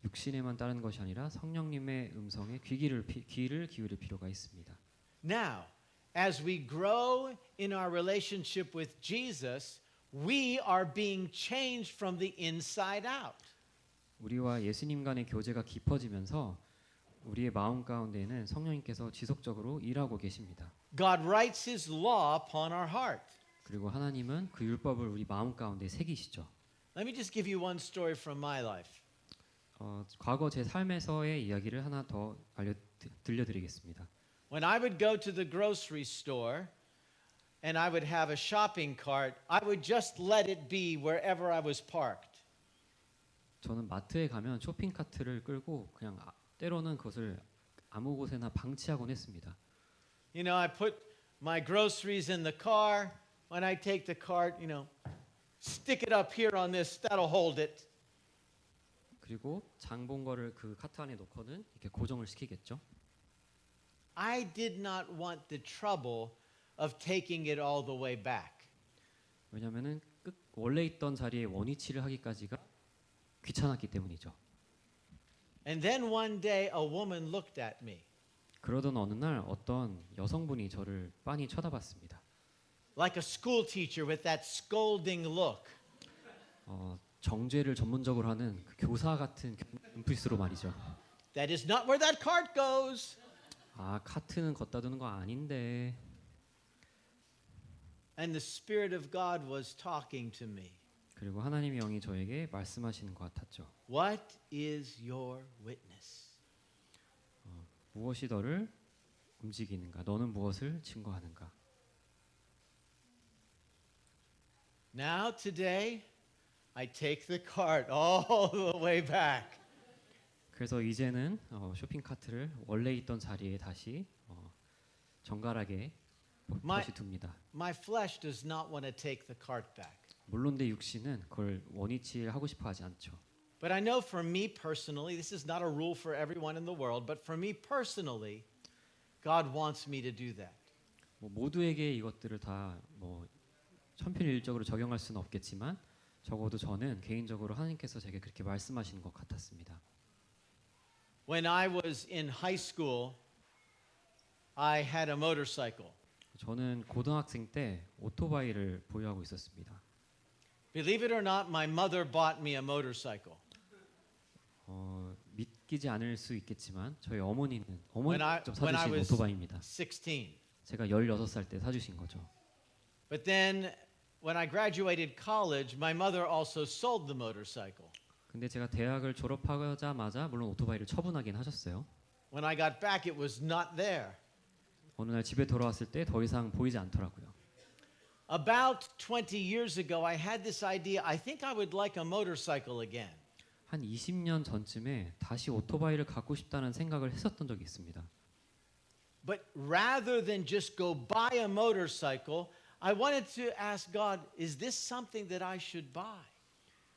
육신에만 따르는 것이 아니라 성령님의 음성에 귀를 기울일 필요가 있습니다. Now, as we grow in our relationship with Jesus, we are being changed from the inside out. 우리와 예수님 간의 교제가 깊어지면서 우리의 마음 가운데에는 성령님께서 지속적으로 일하고 계십니다. God writes His law upon our heart. 그리고 하나님은 그 율법을 우리 마음 가운데 새기시죠. Let me just give you one story from my life. 과거 제 삶에서의 이야기를 하나 더 들려드리겠습니다. When I would go to the grocery store and I would have a shopping cart, I would just let it be wherever I was parked. 저는 마트에 가면 쇼핑 카트를 끌고 그냥 때로는 그것을 아무 곳에나 방치하곤 했습니다. You know, I put my groceries in the car. When I take the cart, you know, stick it up here on this, that'll hold it. 그리고 장 본 거를 그 카트 안에 놓고는 이렇게 고정을 시키겠죠. I did not want the trouble of taking it all the way back. 왜냐하면은 원래 있던 자리에 원위치를 하기까지가 귀찮았기 때문이죠. And then one day a woman looked at me 그러던 어느 날 어떤 여성분이 저를 빤히 쳐다봤습니다. like a school teacher with that scolding look. 정죄를 전문적으로 하는 그 교사 같은 눈빛으로 말이죠. That is not where that cart goes. 카트는 걷다 두는 거 아닌데. And the Spirit of God was talking to me. 그리고 하나님의 영이 저에게 말씀하시는 것 같았죠. What is your witness? 무엇이 너를 움직이는가? 너는 무엇을 증거하는가? Now today, I take the cart all the way back. 그래서 이제는 쇼핑 카트를 원래 있던 자리에 다시 정갈하게 다시 둡니다. My flesh does not want to take the cart back. 물론 내 육신은 그걸 원위치하고 싶어 하지 않죠. But I know for me personally, this is not a rule for everyone in the world, but for me personally, God wants me to do that. 모두에게 이것들을 다 천편일적으로 적용할 수는 없겠지만 적어도 저는 개인적으로 하나님께서 제게 그렇게 말씀하시는 것 같았습니다. When I was in high school, I had a motorcycle. 저는 고등학생 때 오토바이를 보유하고 있었습니다. Believe it or not, my mother bought me a motorcycle. 믿기지 않을 수 있겠지만 저희 어머니는 When I 직접 사주신 was 오토바이입니다. 16. 제가 16살 때 사주신 거죠. But then when I graduated college, my mother also sold the motorcycle. 근데 제가 대학을 졸업하자마자 물론 오토바이를 처분하긴 하셨어요. When I got back, it was not there. 어느 날 집에 돌아왔을 때 더 이상 보이지 않더라고요. About 20 years ago, I had this idea. I think I would like a motorcycle again. 한 20년 전쯤에 다시 오토바이를 갖고 싶다는 생각을 했었던 적이 있습니다. But rather than just go buy a motorcycle, I wanted to ask God, is this something that I should buy?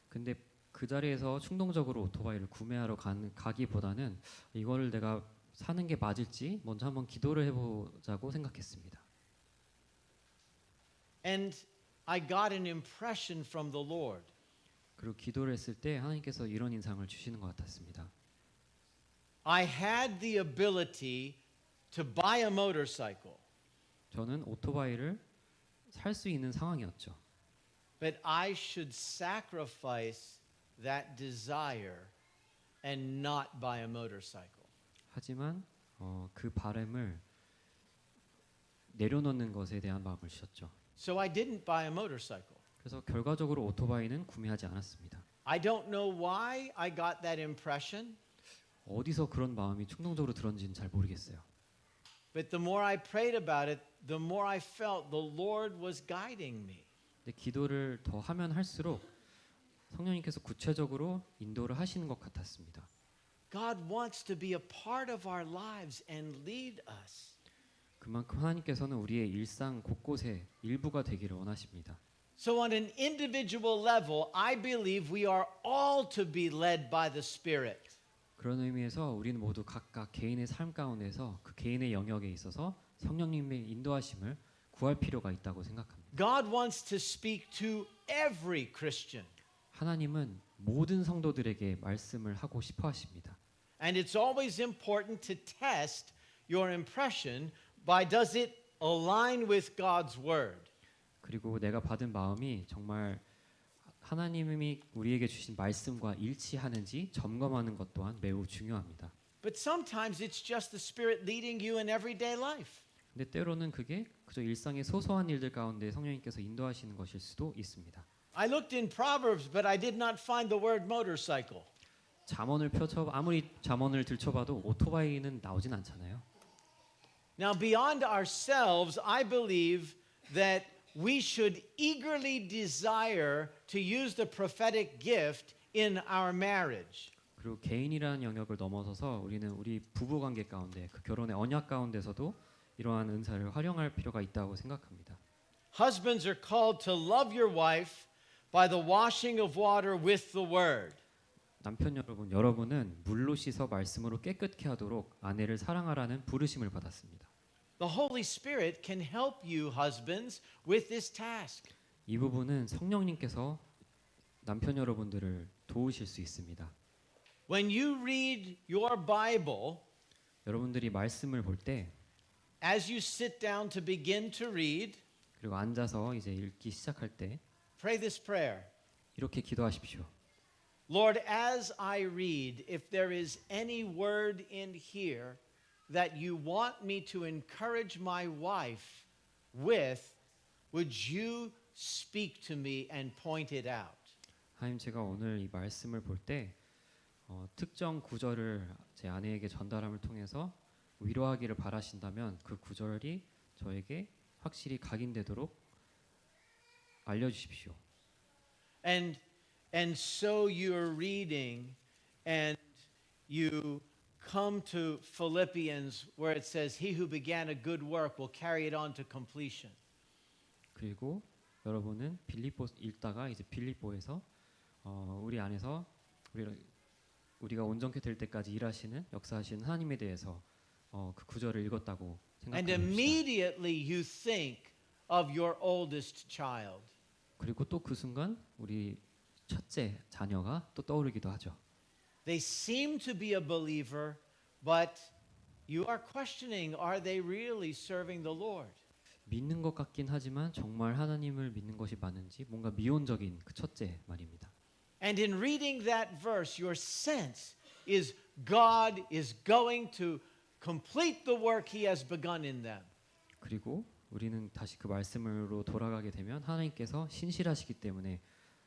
근데 그 자리에서 충동적으로 오토바이를 구매하러 가기보다는 이거를 내가 사는 게 맞을지 먼저 한번 기도를 해보자고 생각했습니다. And I got an impression from the Lord. 그리고 기도를 했을 때 하나님께서 이런 인상을 주시는 것 같았습니다. I had the ability to buy a motorcycle, 저는 오토바이를 살 수 있는 상황이었죠. but I should sacrifice that desire and not buy a motorcycle. 하지만 그 바람을 내려놓는 것에 대한 마음을 주셨죠. So I didn't buy a motorcycle. 그래서 결과적으로 오토바이는 구매하지 않았습니다. I don't know why I got that impression, 어디서 그런 마음이 충동적으로 들었는지는 잘 모르겠어요. but the more I prayed about it, the more I felt the Lord was guiding me. 근데 기도를 더 하면 할수록 성령님께서 구체적으로 인도를 하시는 것 같았습니다. God wants to be a part of our lives and lead us. 그만큼 하나님께서는 우리의 일상 곳곳에 일부가 되기를 원하십니다. So on an individual level, I believe we are all to be led by the Spirit. 그런 의미에서 우리는 모두 각각 개인의 삶 가운데서 그 개인의 영역에 있어서 성령님의 인도하심을 구할 필요가 있다고 생각합니다. God wants to speak to every Christian. 하나님은 모든 성도들에게 말씀을 하고 싶어 하십니다. And it's always important to test your impression by does it align with God's word? 그리고 내가 받은 마음이 정말 하나님이 우리에게 주신 말씀과 일치하는지 점검하는 것 또한 매우 중요합니다. But sometimes it's just the Spirit leading you in everyday life. 근데 때로는 그게 그저 일상의 소소한 일들 가운데 성령님께서 인도하시는 것일 수도 있습니다. I looked in Proverbs, but I did not find the word motorcycle. 잠언을 펼쳐 아무리 잠언을 들춰봐도 오토바이는 나오진 않잖아요. Now, beyond ourselves, I believe that we should eagerly desire to use the prophetic gift in our marriage. 그리고 개인이라는 영역을 넘어서서 우리는 우리 부부 관계 가운데 그 결혼의 언약 가운데서도 이러한 은사를 활용할 필요가 있다고 생각합니다. Husbands are called to love your wife by the washing of water with the word. 남편 여러분, 여러분은 물로 씻어 말씀으로 깨끗게 하도록 아내를 사랑하라는 부르심을 받았습니다. The Holy Spirit can help you, husbands, with this task. 이 부분은 성령님께서 남편 여러분들을 도우실 수 있습니다. When you read your Bible, 여러분들이 말씀을 볼 때 as you sit down to begin to read, 그리고 앉아서 이제 읽기 시작할 때 pray this prayer. 이렇게 기도하십시오. Lord, as I read, if there is any word in here that you want me to encourage my wife with, would you speak to me and point it out? 하나님, 제가 오늘 이 말씀을 볼 때 특정 구절을 제 아내에게 전달함을 통해서 위로하기를 바라신다면 그 구절이 저에게 확실히 각인되도록 알려주십시오. And so you're reading and you come to Philippians where it says, He who began a good work will carry it on to completion. 그리고 여러분은 빌립보 읽다가 이제 빌립보에서 우리 안에서 우리가 온전케 될 때까지 일하시는 역사하시는 하나님에 대해서 그 구절을 읽었다고 And 생각합니다. immediately you think of your oldest child. 그리고 또 그 순간 우리 첫째 자녀가 또 떠오르기도 하죠. They seem to be a believer, but you are questioning, are they really serving the Lord? 믿는 것 같긴 하지만 정말 하나님을 믿는 것이 맞는지 뭔가 미온적인 그 첫째 말입니다. And in reading that verse, your sense is God is going to complete the work He has begun in them. 그리고 우리는 다시 그 말씀으로 돌아가게 되면 하나님께서 신실하시기 때문에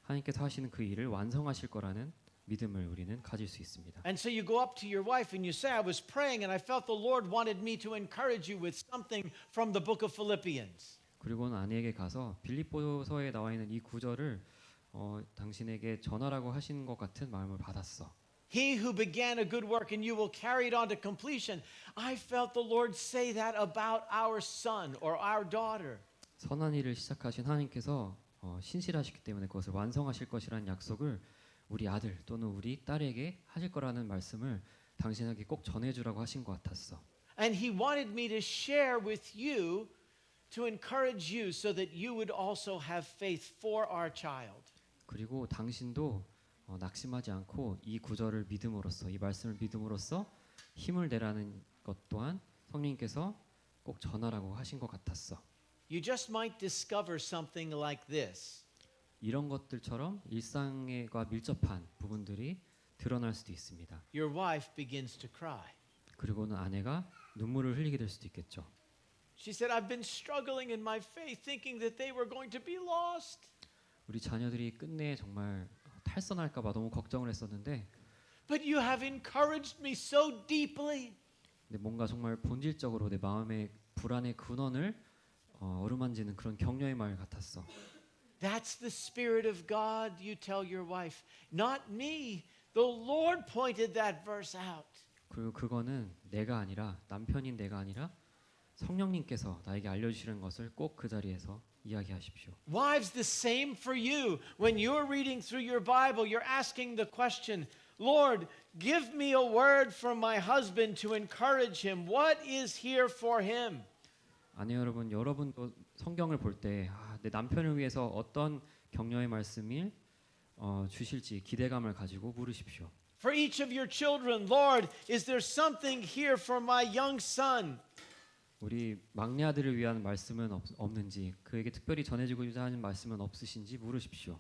하나님께서 하시는 그 일을 완성하실 거라는 믿음을 우리는 가질 수 있습니다. And so you go up to your wife and you say, I was praying and I felt the Lord wanted me to encourage you with something from the book of Philippians. 그리고는 아내에게 가서 빌립보서에 나와 있는 이 구절을 당신에게 전하라고 하시는 것 같은 마음을 받았어. He who began a good work and you will carry it on to completion. I felt the Lord say that about our son or our daughter. 선한 일을 시작하신 하나님께서 신실하시기 때문에 그것을 완성하실 것이라는 약속을 우리 아들 또는 우리 딸에게 하실 거라는 말씀을 당신에게 꼭 전해주라고 하신 것 같았어. And He wanted me to share with you to encourage you so that you would also have faith for our child. 그리고 당신도 낙심하지 않고 이 구절을 믿음으로써 이 말씀을 믿음으로써 힘을 내라는 것 또한 성령님께서 꼭 전하라고 하신 것 같았어. You just might discover something like this. 이런 것들처럼 일상과 밀접한 부분들이 드러날 수도 있습니다. Your wife begins to cry. 그리고는 아내가 눈물을 흘리게 될 수도 있겠죠. She said, I've been struggling in my faith thinking that they were going to be lost. 우리 자녀들이 끝내 정말 탈선할까 봐 너무 걱정을 했었는데 But you have encouraged me so deeply. 근데 뭔가 정말 본질적으로 내 마음의 불안의 근원을 어루만지는 그런 격려의 말 같았어. That's the Spirit of God, you tell your wife. Not me. The Lord pointed that verse out. 그리고 그거는 내가 아니라 남편인 내가 아니라 성령님께서 나에게 알려주시는 것을 꼭 그 자리에서 이야기하십시오. Wives, the same for you. When you're reading through your Bible, you're asking the question, Lord, give me a word from my husband to encourage him. What is here for him? 아내 여러분, 여러분도 성경을 볼 때 내 남편을 위해서 어떤 격려의 말씀을 주실지 기대감을 가지고 물으십시오. For each of your children, Lord, is there something here for my young son? 우리 막내 아들을 위한 말씀은 없는지, 그에게 특별히 전해지고자 하는 말씀은 없으신지 물으십시오.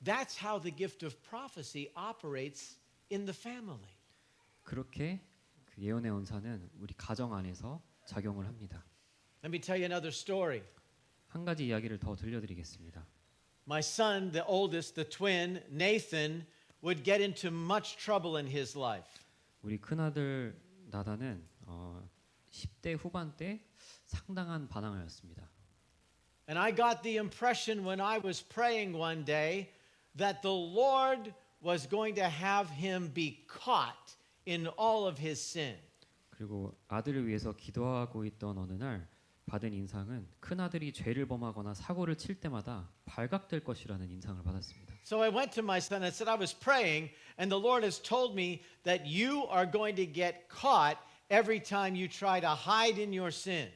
That's how the gift of prophecy operates in the family. 그렇게 그 예언의 언사는 우리 가정 안에서 작용을 합니다. Let me tell you another story. 한 가지 이야기를 더 들려드리겠습니다. My son, the oldest, the twin, Nathan, would get into much trouble in his life. 우리 큰 아들 나단은 10대 후반 때 상당한 반항하였습니다. And I got the impression when I was praying one day that the Lord was going to have him be caught in all of his sin. 그리고 아들을 위해서 기도하고 있던 어느 날 받은 인상은 큰 아들이 죄를 범하거나 사고를 칠 때마다 발각될 것이라는 인상을 받았습니다. So I went to my son and said, I was praying, and the Lord has told me that you are going to get caught every time you try to hide in your sin.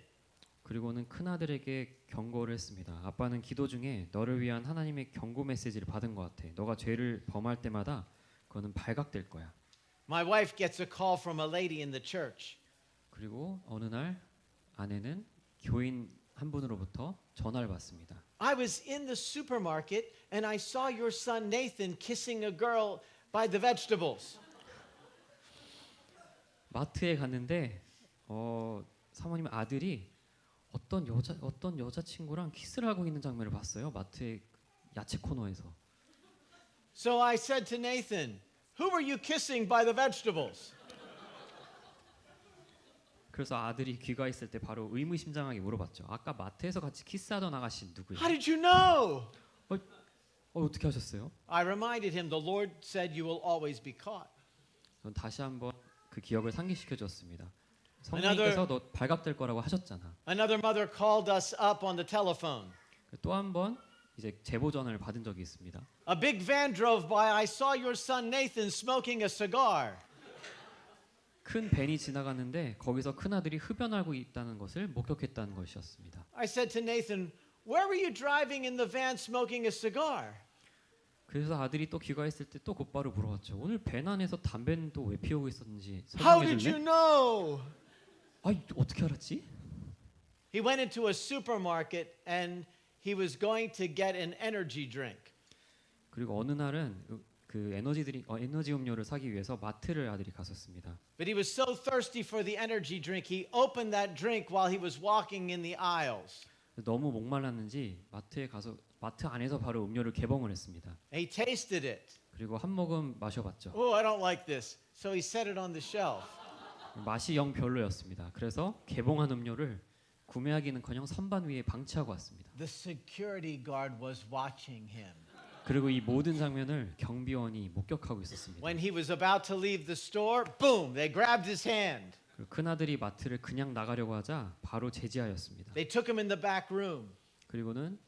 그리고는 큰 아들에게 경고를 했습니다. 아빠는 기도 중에 너를 위한 하나님의 경고 메시지를 받은 것 같아. 너가 죄를 범할 때마다 그거는 발각될 거야. My wife gets a call from a lady in the church. 그리고 어느 날 아내는 교인 한 분으로부터 전화를 받습니다. I was in the supermarket and I saw your son Nathan kissing a girl by the vegetables. 마트에 갔는데 사모님 아들이 어떤 여자친구랑 키스를 하고 있는 장면을 봤어요. 마트의 야채 코너에서. So I said to Nathan, who were you kissing by the vegetables? 그래서 아들이 귀가 있을 때 바로 의무심장하게 물어봤죠. 아까 마트에서 같이 키스하던 아가씨 누구예요? How did you know? 어떻게 하셨어요? I reminded him the Lord said you will always be caught. 전 다시 한번 그 기억을 상기시켜 줬습니다. 성령님께서 너 발각될 거라고 하셨잖아. Another mother called us up on the telephone. 또 한 번 이제 제보 전화를 받은 적이 있습니다. A big van drove by. I saw your son Nathan smoking a cigar. 큰 밴이 지나갔는데 거기서 큰 아들이 흡연하고 있다는 것을 목격했다는 것이었습니다. I said to Nathan, where were you driving in the van smoking a cigar? 그래서 아들이 또 귀가했을 때 또 곧바로 물어봤죠. 오늘 밴 안에서 담배는 또 왜 피우고 있었는지 How did 설명해 you 줄래? know? 어떻게 알았지? He went into a supermarket and he was going to get an energy drink. 그리고 어느 날은 그 에너지 음료를 사기 위해서 마트를 아들이 갔었습니다. But he was so thirsty for the energy drink, he opened that drink while he was walking in the aisles. 너무 목말랐는지 마트 안에서 바로 음료를 개봉을 했습니다. He tasted it. 그리고 한 모금 마셔봤죠. Oh, I don't like this. So he set it on the shelf. 맛이 영 별로였습니다. 그래서 개봉한 음료를 구매하기는커녕 선반 위에 방치하고 왔습니다. The security guard was watching him. 그리고 이 모든 장면을 경비원이 목격하고 있었습니다. When he was about to leave the store, boom, they grabbed his hand. 큰 아들이 마트를 그냥 나가려고 하자 바로 제지하였습니다. They took him in the back room. 그리고는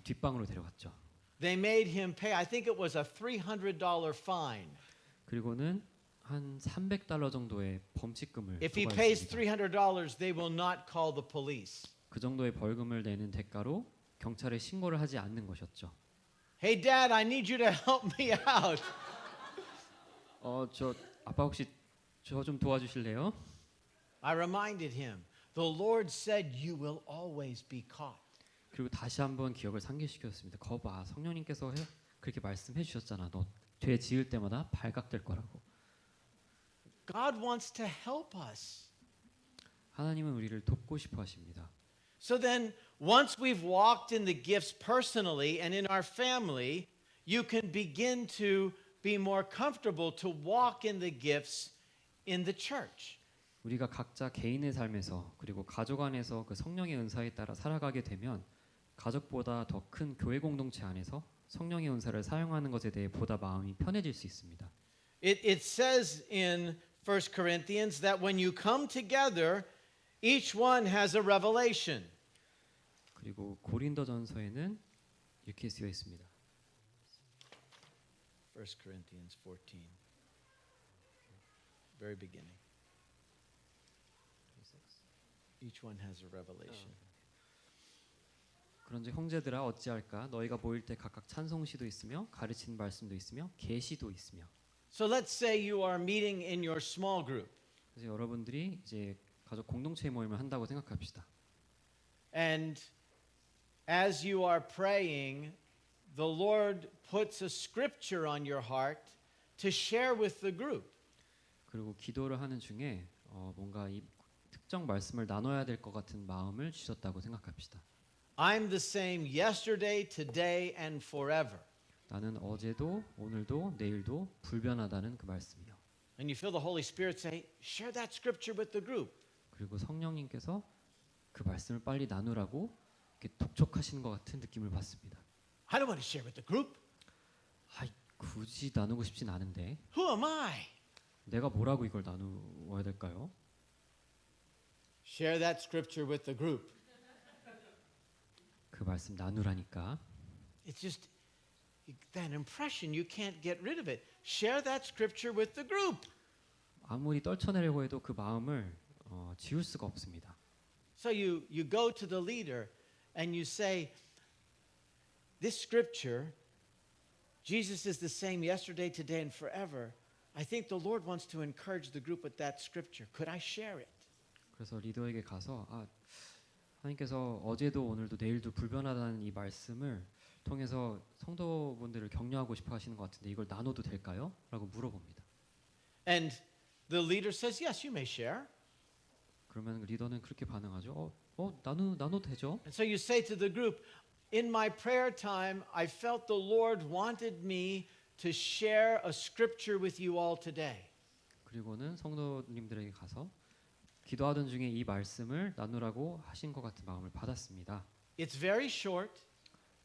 뒷방으로 데려갔죠. They made him pay, I think it was a $300 fine. 그리고는 한 $300 정도의 범칙금을 If he pays 부과했습니다. $300, they will not call the police. 그 정도의 벌금을 내는 대가로 경찰에 신고를 하지 않는 것이었죠. Hey, Dad, I need you to help me out. 저 아빠 혹시 저 좀 도와주실래요? I reminded him, the Lord said you will always be caught. 그리고 다시 한번 기억을 상기시켰습니다. 거봐, 성령님께서 그렇게 말씀해 주셨잖아. 너 죄 지을 때마다 발각될 거라고. God wants to help us. 하나님은 우리를 돕고 싶어 하십니다. So then, once we've walked in the gifts personally and in our family, you can begin to be more comfortable to walk in the gifts in the church. 우리가 각자 개인의 삶에서 그리고 가족 안에서 그 성령의 은사에 따라 살아가게 되면 가족보다 더 큰 교회 공동체 안에서 성령의 은사를 사용하는 것에 대해 보다 마음이 편해질 수 있습니다. It says in 1 Corinthians that when you come together, each one has a revelation. 그리고 고린도전서에는 이렇게 쓰여 있습니다. 1 Corinthians 14. Very beginning. Each one has a revelation. 그런즉 형제들아 어찌할까 너희가 모일 때 각각 찬송시도 있으며 가르치는 말씀도 있으며 계시도 있으며. So let's say you are meeting in your small group 그래서 여러분들이 이제 가족 공동체 모임을 한다고 생각합시다. and as you are praying, the Lord puts a scripture on your heart to share with the group. 그리고 기도를 하는 중에 뭔가 이 특정 말씀을 나눠야 될 것 같은 마음을 주셨다고 생각합시다. I'm the same yesterday, today, and forever. 나는 어제도 오늘도 내일도 불변하다는 그 말씀이요. And you feel the Holy Spirit say, share that scripture with the group. 그리고 성령님께서 그 말씀을 빨리 나누라고 이렇게 독촉하시는 것 같은 느낌을 받습니다. I don't want to share with the group. 굳이 나누고 싶진 않은데 Who am I? 내가 뭐라고 이걸 나누어야 될까요? Share that scripture with the group. 그 말씀 나누라니까. It's just that impression, you can't get rid of it. Share that scripture with the group. 아무리 떨쳐내려고 해도 그 마음을 지울 수가 없습니다. So you go to the leader and you say, this scripture, Jesus is the same yesterday, today, and forever. I think the Lord wants to encourage the group with that scripture. Could I share it? 그래서 리더에게 가서 하나님께서 어제도 오늘도 내일도 불변하다는 이 말씀을 통해서 성도분들을 격려하고 싶어 하시는 것 같은데 이걸 나눠도 될까요? 라고 물어봅니다. And the leader says, yes, you may share. 그러면 리더는 그렇게 반응하죠. 나눠도 되죠. And so you say to the group, in my prayer time, I felt the Lord wanted me to share a scripture with you all today. 그리고는 성도님들에게 가서 기도하던 중에 이 말씀을 나누라고 하신 것 같은 마음을 받았습니다. It's very short.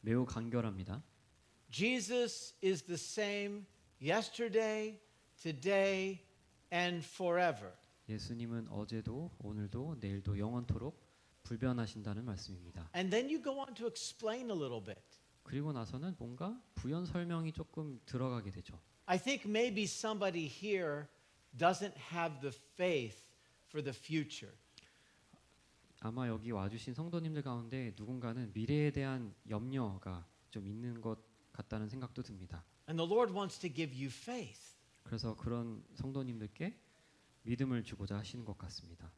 매우 간결합니다. Jesus is the same yesterday, today, and forever. 예수님은 어제도 오늘도 내일도 영원토록 불변하신다는 말씀입니다. And then you go on to explain a little bit. 그리고 나서는 뭔가 부연 설명이 조금 들어가게 되죠. I think maybe somebody here doesn't have the faith for the future. 아마 여기 와주신 성도님들 가운데 누군가는 미래에 대한 염려가 좀 있는 것 같다는 생각도 듭니다. And the Lord wants to give you faith. 그래서 그런 성도님들께 믿음을 주고자 하시는 것 같습니다.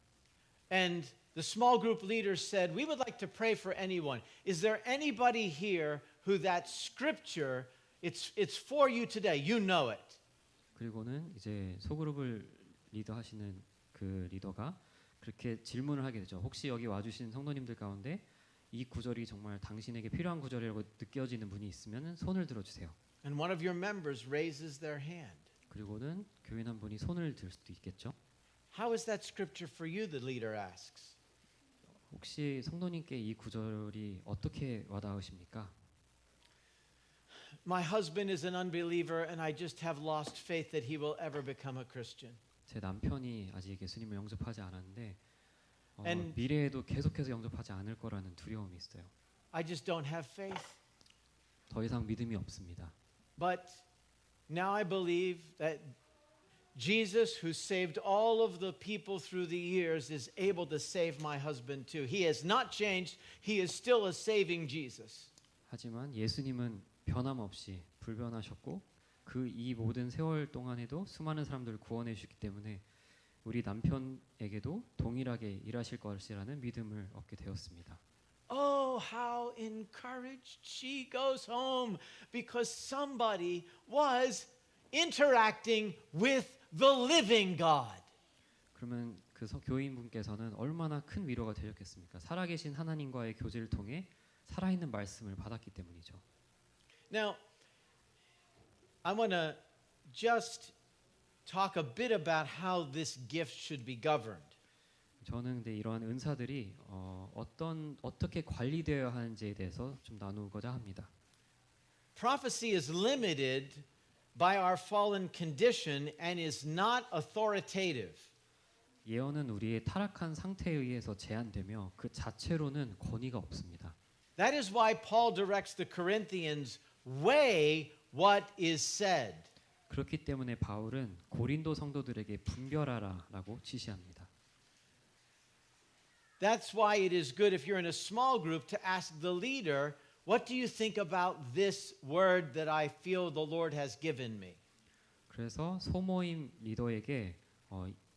And the small group leaders said, we would like to pray for anyone. Is there anybody here who that scripture, it's for you today, you know it? 그리고는 이제 소그룹을 리더하시는 그 리더가 그렇게 질문을 하게 되죠. 혹시 여기 와주신 성도님들 가운데 이 구절이 정말 당신에게 필요한 구절이라고 느껴지는 분이 있으면 손을 들어주세요. And one of your members raises their hand. 그리고는 교인 한 분이 손을 들 수도 있겠죠. How is that scripture for you? The leader asks. 혹시 성도님께 이 구절이 어떻게 와닿으십니까? My husband is an unbeliever and I just have lost faith that he will ever become a Christian. 제 남편이 아직 예수님을 영접하지 않았는데 And- 미래에도 계속해서 영접하지 않을 거라는 두려움이 있어요. I just don't have faith. 더 이상 믿음이 없습니다. But now I believe that Jesus, who saved all of the people through the years, is able to save my husband too. He has not changed. He is still a saving Jesus. 하지만 예수님은 변함없이 불변하셨고 그 이 모든 세월 동안에도 수많은 사람들을 구원해 주셨기 때문에 우리 남편에게도 동일하게 일하실 것이라는 믿음을 얻게 되었습니다. Oh, how encouraged she goes home because somebody was interacting with the living God. 그러면 그 교인분께서는 얼마나 큰 위로가 되셨겠습니까? 살아계신 하나님과의 교제를 통해 살아있는 말씀을 받았기 때문이죠. Now, I want to just talk a bit about how this gift should be governed. 저는 근데 이러한 은사들이 어떻게 관리되어야 하는지에 대해서 좀 나누고자 합니다. Prophecy is limited by our fallen condition and is not authoritative. 예언은 우리의 타락한 상태에 의해서 제한되며 그 자체로는 권위가 없습니다. That is why Paul directs the Corinthians, weigh what is said. 그렇기 때문에 바울은 고린도 성도들에게 분별하라라고 지시합니다. That's why it is good if you're in a small group to ask the leader, what do you think about this word that I feel the Lord has given me? 그래서 소모임 리더에게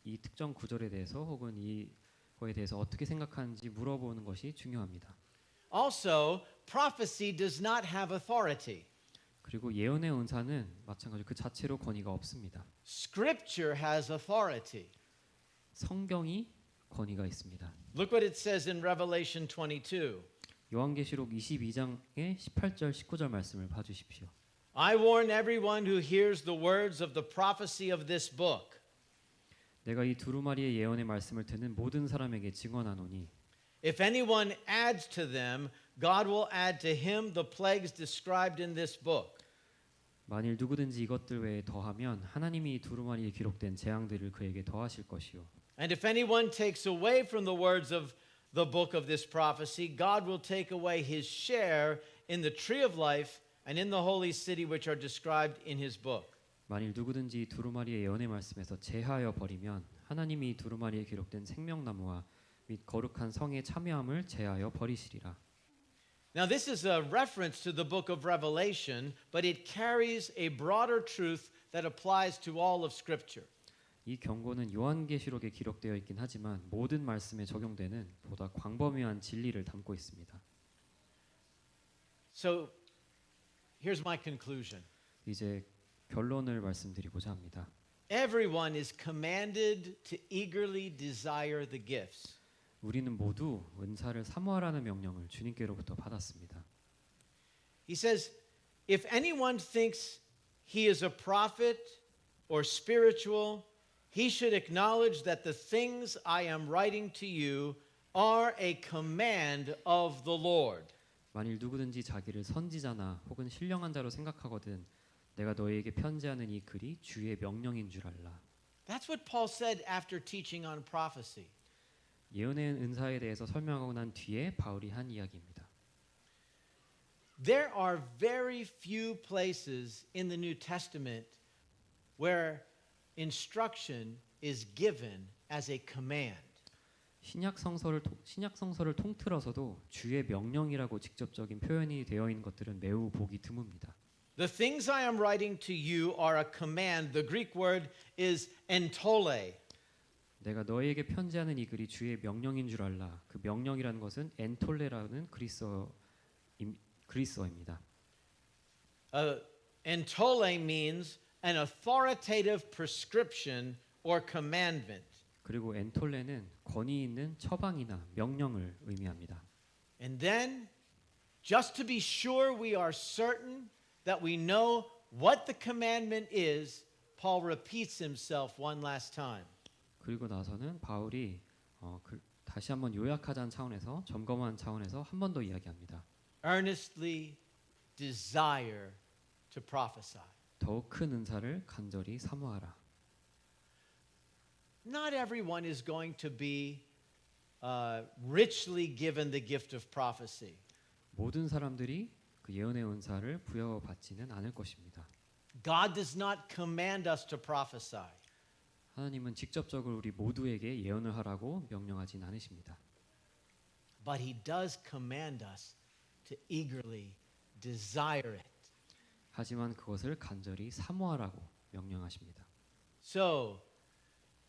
이 특정 구절에 대해서 혹은 이거에 대해서 어떻게 생각하는지 물어보는 것이 중요합니다. Also, prophecy does not have authority. 그리고 예언의 은사는 마찬가지로 그 자체로 권위가 없습니다. Scripture has authority. 성경이 권위가 있습니다. Look what it says in Revelation 22. 요한계시록 22장의 18절 19절 말씀을 봐주십시오. I warn everyone who hears the words of the prophecy of this book. 내가 이 두루마리의 예언의 말씀을 듣는 모든 사람에게 증언하노니 If anyone adds to them, God will add to him the plagues described in this book. 만일 누구든지 이것들 외에 더하면 하나님이 이 두루마리에 기록된 재앙들을 그에게 더하실 것이요. And if anyone takes away from the words of the book of this prophecy, God will take away his share in the tree of life and in the holy city which are described in his book. 만일 누구든지 이 두루마리의 예언의 말씀에서 제하여 버리면 하나님이 이 두루마리에 기록된 생명나무와 및 거룩한 성의 참여함을 제하여 버리시리라. Now this is a reference to the book of Revelation, but it carries a broader truth that applies to all of Scripture. 이 경고는 요한계시록에 기록되어 있긴 하지만 모든 말씀에 적용되는 보다 광범위한 진리를 담고 있습니다. So here's my conclusion. 이제 결론을 말씀드리고자 합니다. Everyone is commanded to eagerly desire the gifts. 우리는 모두 은사를 사모하라는 명령을 주님께로부터 받았습니다. He says, if anyone thinks he is a prophet or spiritual, he should acknowledge that the things I am writing to you are a command of the Lord. 만일 누구든지 자기를 선지자나 혹은 신령한 자로 생각하거든 내가 너희에게 편지하는 이 글이 주의 명령인 줄 알라. That's what Paul said after teaching on prophecy. 예언의 은사에 대해서 설명하고 난 뒤에 바울이 한 이야기입니다. There are very few places in the New Testament where instruction is given as a command. 신약 성서를 통틀어서도 주의 명령이라고 직접적인 표현이 되어 있는 것들은 매우 보기 드뭅니다. The things I am writing to you are a command. The Greek word is entole. 내가 너희에게 편지하는 이 글이 주의 명령인 줄 알라. 그 명령이라는 것은 엔톨레라는 그리스어입니다. Entole means an authoritative prescription or commandment. 그리고 엔톨레는 권위 있는 처방이나 명령을 의미합니다. And then, just to be sure we are certain that we know what the commandment is, Paul repeats himself one last time. 그리고 나서는 바울이 다시 한번 요약하자는 차원에서 점검한 차원에서 한 번 더 이야기합니다. Earnestly desire to prophesy. 더욱 큰 은사를 간절히 사모하라. Not everyone is going to be richly given the gift of prophecy. 모든 사람들이 그 예언의 은사를 부여받지는 않을 것입니다. God does not command us to prophesy. 하나님은 직접적으로 우리 모두에게 예언을 하라고 명령하진 않으십니다. But he does command us to eagerly desire it. 하지만 그것을 간절히 사모하라고 명령하십니다. So,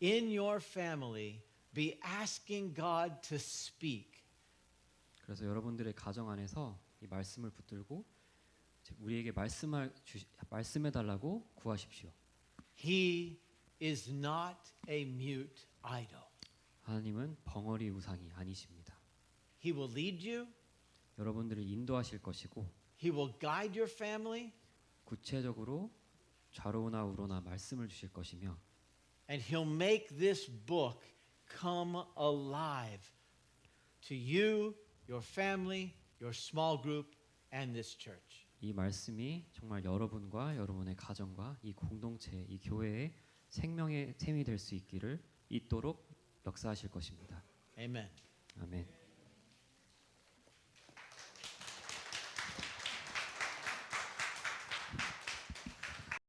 in your family, be asking God to speak. 그래서 여러분들의 가정 안에서 이 말씀을 붙들고 우리에게 말씀해 달라고 구하십시오. He is not a mute idol. 하나님은 벙어리 우상이 아니십니다. He will lead you. 여러분들을 인도하실 것이고 He will guide your family. 구체적으로 좌로나 우로나 말씀을 주실 것이며 And he'll make this book come alive to you, your family, your small group, and this church. 이 말씀이 정말 여러분과 여러분의 가정과 이 공동체, 이 교회의 생명의 샘이 될 수 있도록 역사하실 것입니다. Amen. 아멘.